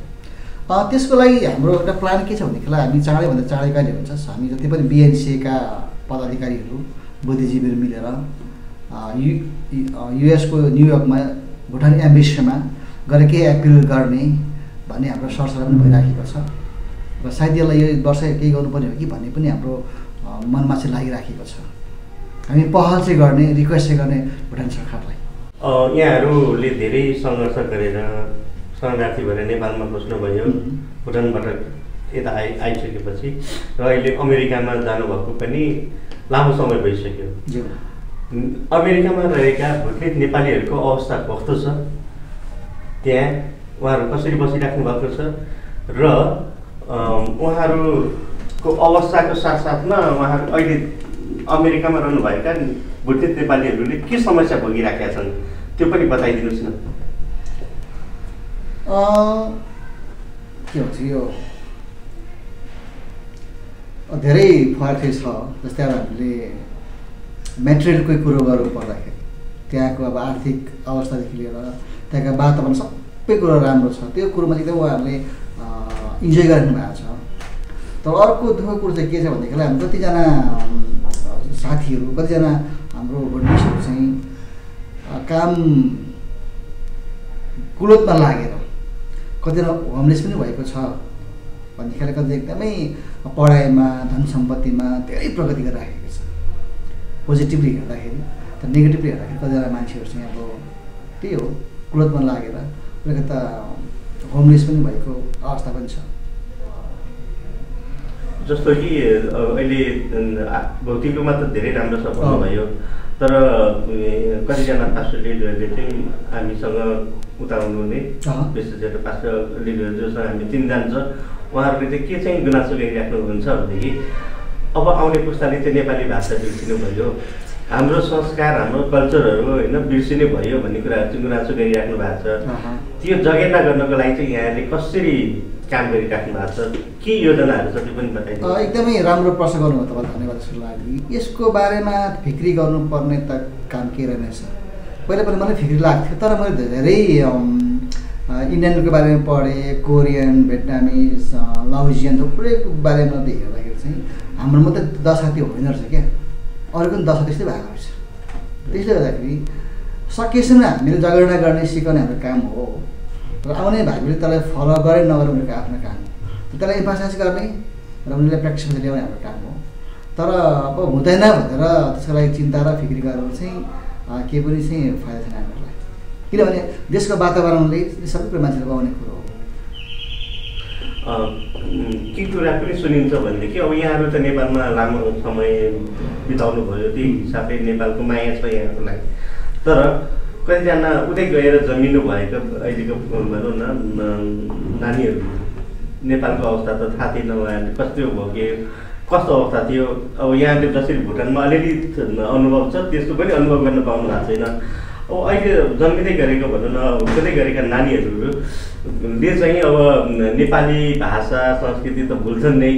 त्यसको लागि हाम्रो एउटा प्लान के छ भनेदेखिलाई हामी चाँडैभन्दा चाँडै कहिले हुन्छ हामी जति पनि बिएनसीका पदाधिकारीहरू बुद्धिजीवीहरू मिलेर युएसको न्युयोर्कमा भुटान एम्बेसीमा गएर केही एपिल गर्ने भन्ने हाम्रो सरसल्लाह पनि भइराखेको छ र सायद यसलाई यो वर्ष केही गर्नुपर्ने हो कि भन्ने पनि हाम्रो मनमा चाहिँ लागिराखेको छ। हामी पहल चाहिँ गर्ने रिक्वेस्ट चाहिँ गर्ने भुटान सरकारलाई। यहाँहरूले धेरै सङ्घर्ष गरेर शरणार्थी भएर नेपालमा बस्नुभयो, भुटानबाट यता आइसकेपछि र अहिले अमेरिकामा जानुभएको पनि लामो समय भइसक्यो। अमेरिकामा रहेका भुटनित नेपालीहरूको अवस्था कस्तो छ, त्यहाँ उहाँहरू कसरी बसिराख्नु भएको छ र उहाँहरूको अवस्थाको साथसाथमा उहाँहरू अहिले अमेरिकामा रहनुभएका भुटनित नेपालीहरूले के समस्या भोगिराखेका छन् त्यो पनि बताइदिनुहोस् न। के भन्छ यो धेरै फरक छ। जस्तै अब हामीले मेटेरियलकै कुरो गर्नु पर्दाखेरि त्यहाँको अब आर्थिक अवस्थादेखि लिएर त्यहाँका वातावरण सबै कुरो राम्रो छ, त्यो कुरोमा चाहिँ एकदम उहाँहरूले इन्जोय गरिनु भएको छ। तर अर्को दुःखको कुरो चाहिँ के छ भनेदेखिलाई हामी कतिजना साथीहरू कतिजना हाम्रो भुटनिसहरू चाहिँ काम कुलतमा लागेर कतिजना होमलेस पनि भएको छ भन्नेखाले कति एकदमै पढाइमा धन सम्पत्तिमा धेरै प्रगति गरिराखेको छ पोजिटिभली हेर्दाखेरि। तर नेगेटिभली हेर्दाखेरि कतिजना मान्छेहरू चाहिँ अब त्यही हो कुलतमा लागेर कता होमलेस पनि भएको अवस्था पनि छ। जस्तो कि अहिले भौतिक रूपमा त धेरै राम्रो छ भन्नुभयो, तर कतिजना पास्टर लिडरहरूले चाहिँ हामीसँग उता हुनुहुने विशेष गरेर पास्टर लिडर जोसँग हामी चिनजान छ उहाँहरूले चाहिँ के चाहिँ गुनासो गरिराख्नुहुन्छ भनेदेखि अब आउने पुस्ताले चाहिँ नेपाली भाषा बिर्सिनु भयो, हाम्रो संस्कार हाम्रो कल्चरहरू होइन बिर्सिने भयो भन्ने कुराहरू चाहिँ गुनासो गरिराख्नु भएको छ। त्यो जगेर्ना गर्नको लागि चाहिँ यहाँले कसरी काम गरिराख्नु भएको छ, के योजनाहरू छ त्यो पनि बताइदिनु। एकदमै राम्रो प्रश्न गर्नुभयो तपाईँ, धन्यवाद यसको लागि। यसको बारेमा फिक्री गर्नुपर्ने त काम के रहेछ पहिला पहिला मलाई फिक्री लाग्थ्यो, तर मैले धेरै इन्डियनको बारेमा पढेँ, कोरियन भियतनामिज लाओजियन थुप्रैको बारेमा हेर्दाखेरि चाहिँ हाम्रो मात्रै दशाती होइन रहेछ क्या, अरूको पनि दशा त्यस्तै भएको रहेछ। त्यसले गर्दाखेरि सकेसम्म हामीले जगेर्ना गर्ने सिकाउने हाम्रो काम हो, र आउने भाइहरूले त्यसलाई फलो गरे नगरे उनीहरूको आफ्नो काम हो, त्यसलाई एम्फासाइज गर्ने र उनीहरूले प्र्याक्टिसमा ल्याउने हाम्रो काम हो। तर अब हुँदैन भनेर त्यसको लागि चिन्ता र फिक्री गरेर चाहिँ केही पनि चाहिँ फाइदा छैन हामीहरूलाई, किनभने देशको वातावरणले सबै कुरो मान्छेले पाउने कुरो हो। के कुरा पनि सुनिन्छ भनेदेखि अब यहाँहरू त नेपालमा लामो समय बिताउनु भयो, त्यही हिसाबले नेपालको माया छ यहाँहरूलाई, तर कतिजना उतै गएर जन्मिनु भएको अहिलेको भनौँ न नानीहरू नेपालको अवस्था त थाहा थिएन, उहाँहरूले कस्तो भोगे कस्तो अवस्था थियो। अब यहाँले जसरी भुटानमा अलिअलि अनुभव छ त्यसको पनि अनुभव गर्न पाउनु भएको छैन। अब अहिले जन्मिँदै गरेको भनौँ न हुँदै गरेका नानीहरूले चाहिँ अब नेपाली भाषा संस्कृति त भुल्छन् नै,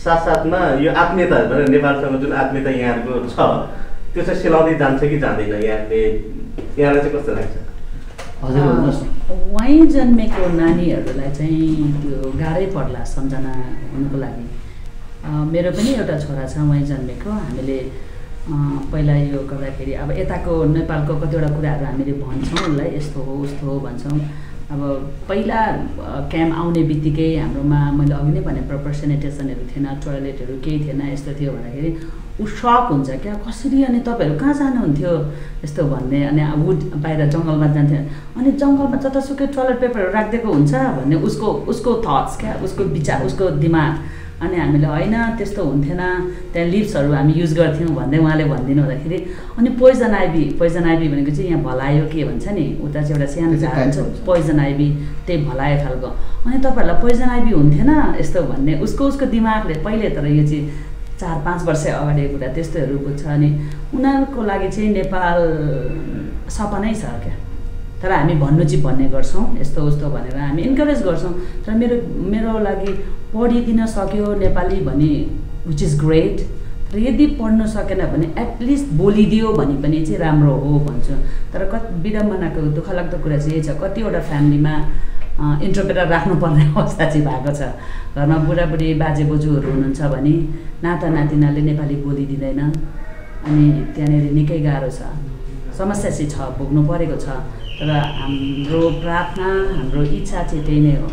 साथसाथमा यो आत्मीयता नेपालसँग जुन आत्मीयता यहाँहरूको छ त्यो चाहिँ सिलाउँदै जान्छ कि जाँदैन, यहाँलाई चाहिँ कस्तो लाग्छ? वहीँ जन्मेको नानीहरूलाई चाहिँ त्यो गाह्रै पर्ला सम्झना हुनुको लागि। मेरो पनि एउटा छोरा छ वहीँ जन्मेको। हामीले पहिला यो गर्दाखेरि अब यताको नेपालको कतिवटा कुराहरू हामीले भन्छौँ उसलाई यस्तो हो उस्तो हो भन्छौँ। अब पहिला क्याम्प आउने बित्तिकै हाम्रोमा मैले अघि नै भने प्रपर सेनिटेसनहरू थिएन, टोयलेटहरू केही थिएन, यस्तो थियो भन्दाखेरि ऊ सक हुन्छ क्या, कसरी अनि तपाईँहरू कहाँ जानुहुन्थ्यो यस्तो भन्ने। अनि वुड बाहिर जङ्गलमा जान्थ्यो, अनि जङ्गलमा जतासुकै टोयलेट पेपरहरू राखिदिएको हुन्छ भन्ने उसको थट्स क्या, उसको विचार उसको दिमाग। अनि हामीले होइन त्यस्तो हुन्थेन, त्यहाँ लिप्सहरू हामी युज गर्थ्यौँ भन्दै उहाँले भनिदिनु हुँदाखेरि अनि पोइजन आइभी भनेको चाहिँ यहाँ भलायो के भन्छ नि, उता चाहिँ एउटा सानो झार हुन्छ पोइजन आइभी, त्यही भलायो खालको। अनि तपाईँहरूलाई पोइजन आइभी हुन्थेन यस्तो भन्ने उसको दिमागले पहिले, तर यो चाहिँ 4-5 वर्ष अगाडिको कुरा त्यस्तोहरूको छ। अनि उनीहरूको लागि चाहिँ नेपाल सपनै छ क्या, तर हामी भन्ने गर्छौँ यस्तो उस्तो भनेर हामी इन्करेज गर्छौँ। तर मेरो लागि पढिदिन सक्यो नेपाली भने विच इज ग्रेट, तर यदि पढ्न सकेन भने एटलिस्ट बोलिदियो भने पनि चाहिँ राम्रो हो भन्छु। तर विडम्बनाको दुःखलाग्दो कुरा चाहिँ यही छ, कतिवटा फ्यामिलीमा इन्टरप्रेटर राख्नुपर्ने अवस्था चाहिँ भएको छ। घरमा बुढाबुढी बाजे बोजूहरू हुनुहुन्छ भने नाता नातिनाले नेपाली बोलिदिँदैन, अनि त्यहाँनिर निकै गाह्रो छ, समस्या चाहिँ छ, भोग्नु परेको छ। तर हाम्रो प्रार्थना हाम्रो इच्छा चाहिँ त्यही नै हो,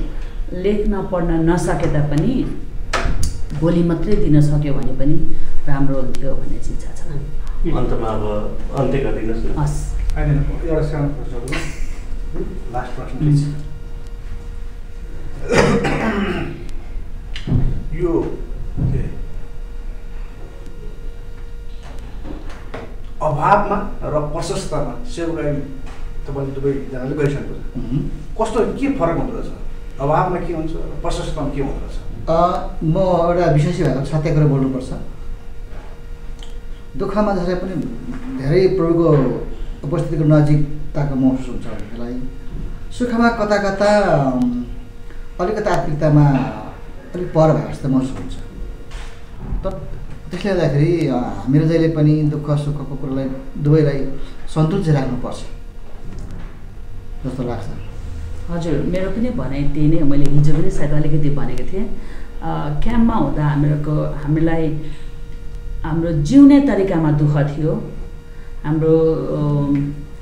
लेख्न पढ्न नसके तापनि बोली मात्रै दिन सक्यो भने पनि राम्रो हुन्थ्यो भन्ने चाहिँ इच्छा छ। अन्तमा अब अन्त्य गरिदिनुहोस् न। हस्, एउटा सानो प्रश्न, लास्ट प्रश्न यो अभावमा र प्रशस्तमा सेवाई तपाईँले दुवैजनाले गरिसक्नु छ, कस्तो के फरक हुँदो रहेछ? अभावमा के हुन्छ र प्रशस्तमा के हुँदो रहेछ? म एउटा विशेषी भएको सत्य कुरा बोल्नुपर्छ। दुःखमा जसलाई पनि धेरै प्रभुको उपस्थितिको नजिकताको महसुस हुन्छ हामीलाई, सुखमा कता कता अलिकता आत्मिकतामा अलिक पर भएको जस्तो महसुस हुन्छ। त्यसले गर्दाखेरि हामीहरू जहिले पनि दुःख सुखको कुरालाई दुवैलाई सन्तुलन चाहिँ राख्नुपर्छ जस्तो लाग्छ। हजुर, मेरो पनि भनाइ त्यही नै हो। मैले हिजो पनि सायद अलिकति भनेको थिएँ, क्याम्पमा हुँदा हामीलाई हाम्रो जिउने तरिकामा दुःख थियो, हाम्रो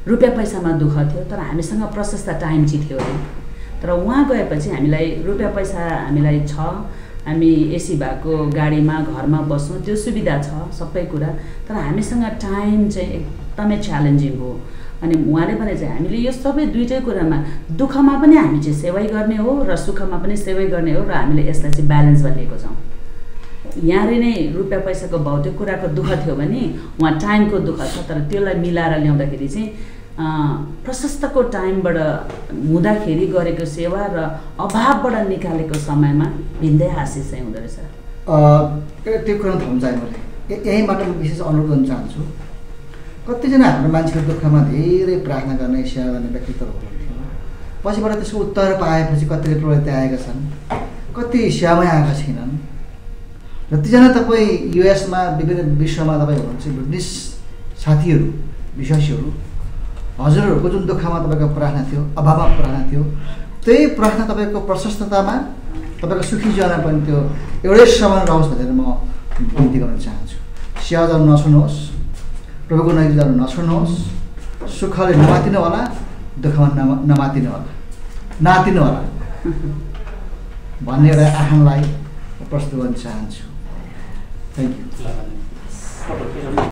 रुपियाँ पैसामा दुःख थियो, तर हामीसँग प्रशस्त टाइम चाहिँ थियो अरे। तर उहाँ गएपछि हामीलाई रुपियाँ पैसा हामीलाई छ, हामी एसी भएको गाडीमा घरमा बस्छौँ, त्यो सुविधा छ सबै कुरा, तर हामीसँग टाइम चाहिँ एकदमै च्यालेन्जिङ हो। अनि उहाँले भने चाहिँ हामीले यो सबै दुइटै कुरामा दुःखमा पनि हामी चाहिँ सेवै गर्ने हो र सुखमा पनि सेवै गर्ने हो, र हामीले यसलाई चाहिँ ब्यालेन्समा लिएको छौँ। यहाँले नै रुपियाँ पैसाको भौतिक कुराको दुःख थियो भने उहाँ टाइमको दुःख छ, तर त्यसलाई मिलाएर ल्याउँदाखेरि चाहिँ प्रशस्तको टाइमबाट हुँदाखेरि गरेको सेवा र अभावबाट निकालेको समयमा भिन्दै आशिष चाहिँ हुँदो रहेछ। त्यो कुरा थाहा चाहे मैले यहीँबाट म विशेष अनुरोध गर्न चाहन्छु। कतिजना हाम्रो मान्छेको दुःखमा धेरै प्रार्थना गर्ने सेवा गर्ने व्यक्तित्वहरू हुनुहुन्थ्यो, पछिबाट त्यसको उत्तर पाएपछि कतिले प्रवृत्ति आएका छन्, कति सेवामै आएका छैनन्। जतिजना तपाईँ युएसमा विभिन्न विश्वमा तपाईँ हुनुहुन्छ ब्रिटिस साथीहरू विश्वासीहरू, हजुरहरूको जुन दुःखमा तपाईँको प्रार्थना थियो, अभावमा प्रार्थना थियो, त्यही प्रार्थना तपाईँको प्रशस्ततामा तपाईँको सुखी जीवनमा पनि त्यो एउटै समान रहोस् भनेर म विन्ती गर्न चाहन्छु। सेवा जानु नछुनुहोस्, प्रभुको नजिक जानु नछुनुहोस्, सुखले नमातिनु होला, दुःखमा नमातिनु होला, नातिनु होला भन्ने एउटा आह्वानलाई प्रस्तुत गर्न चाहन्छु। Thank you.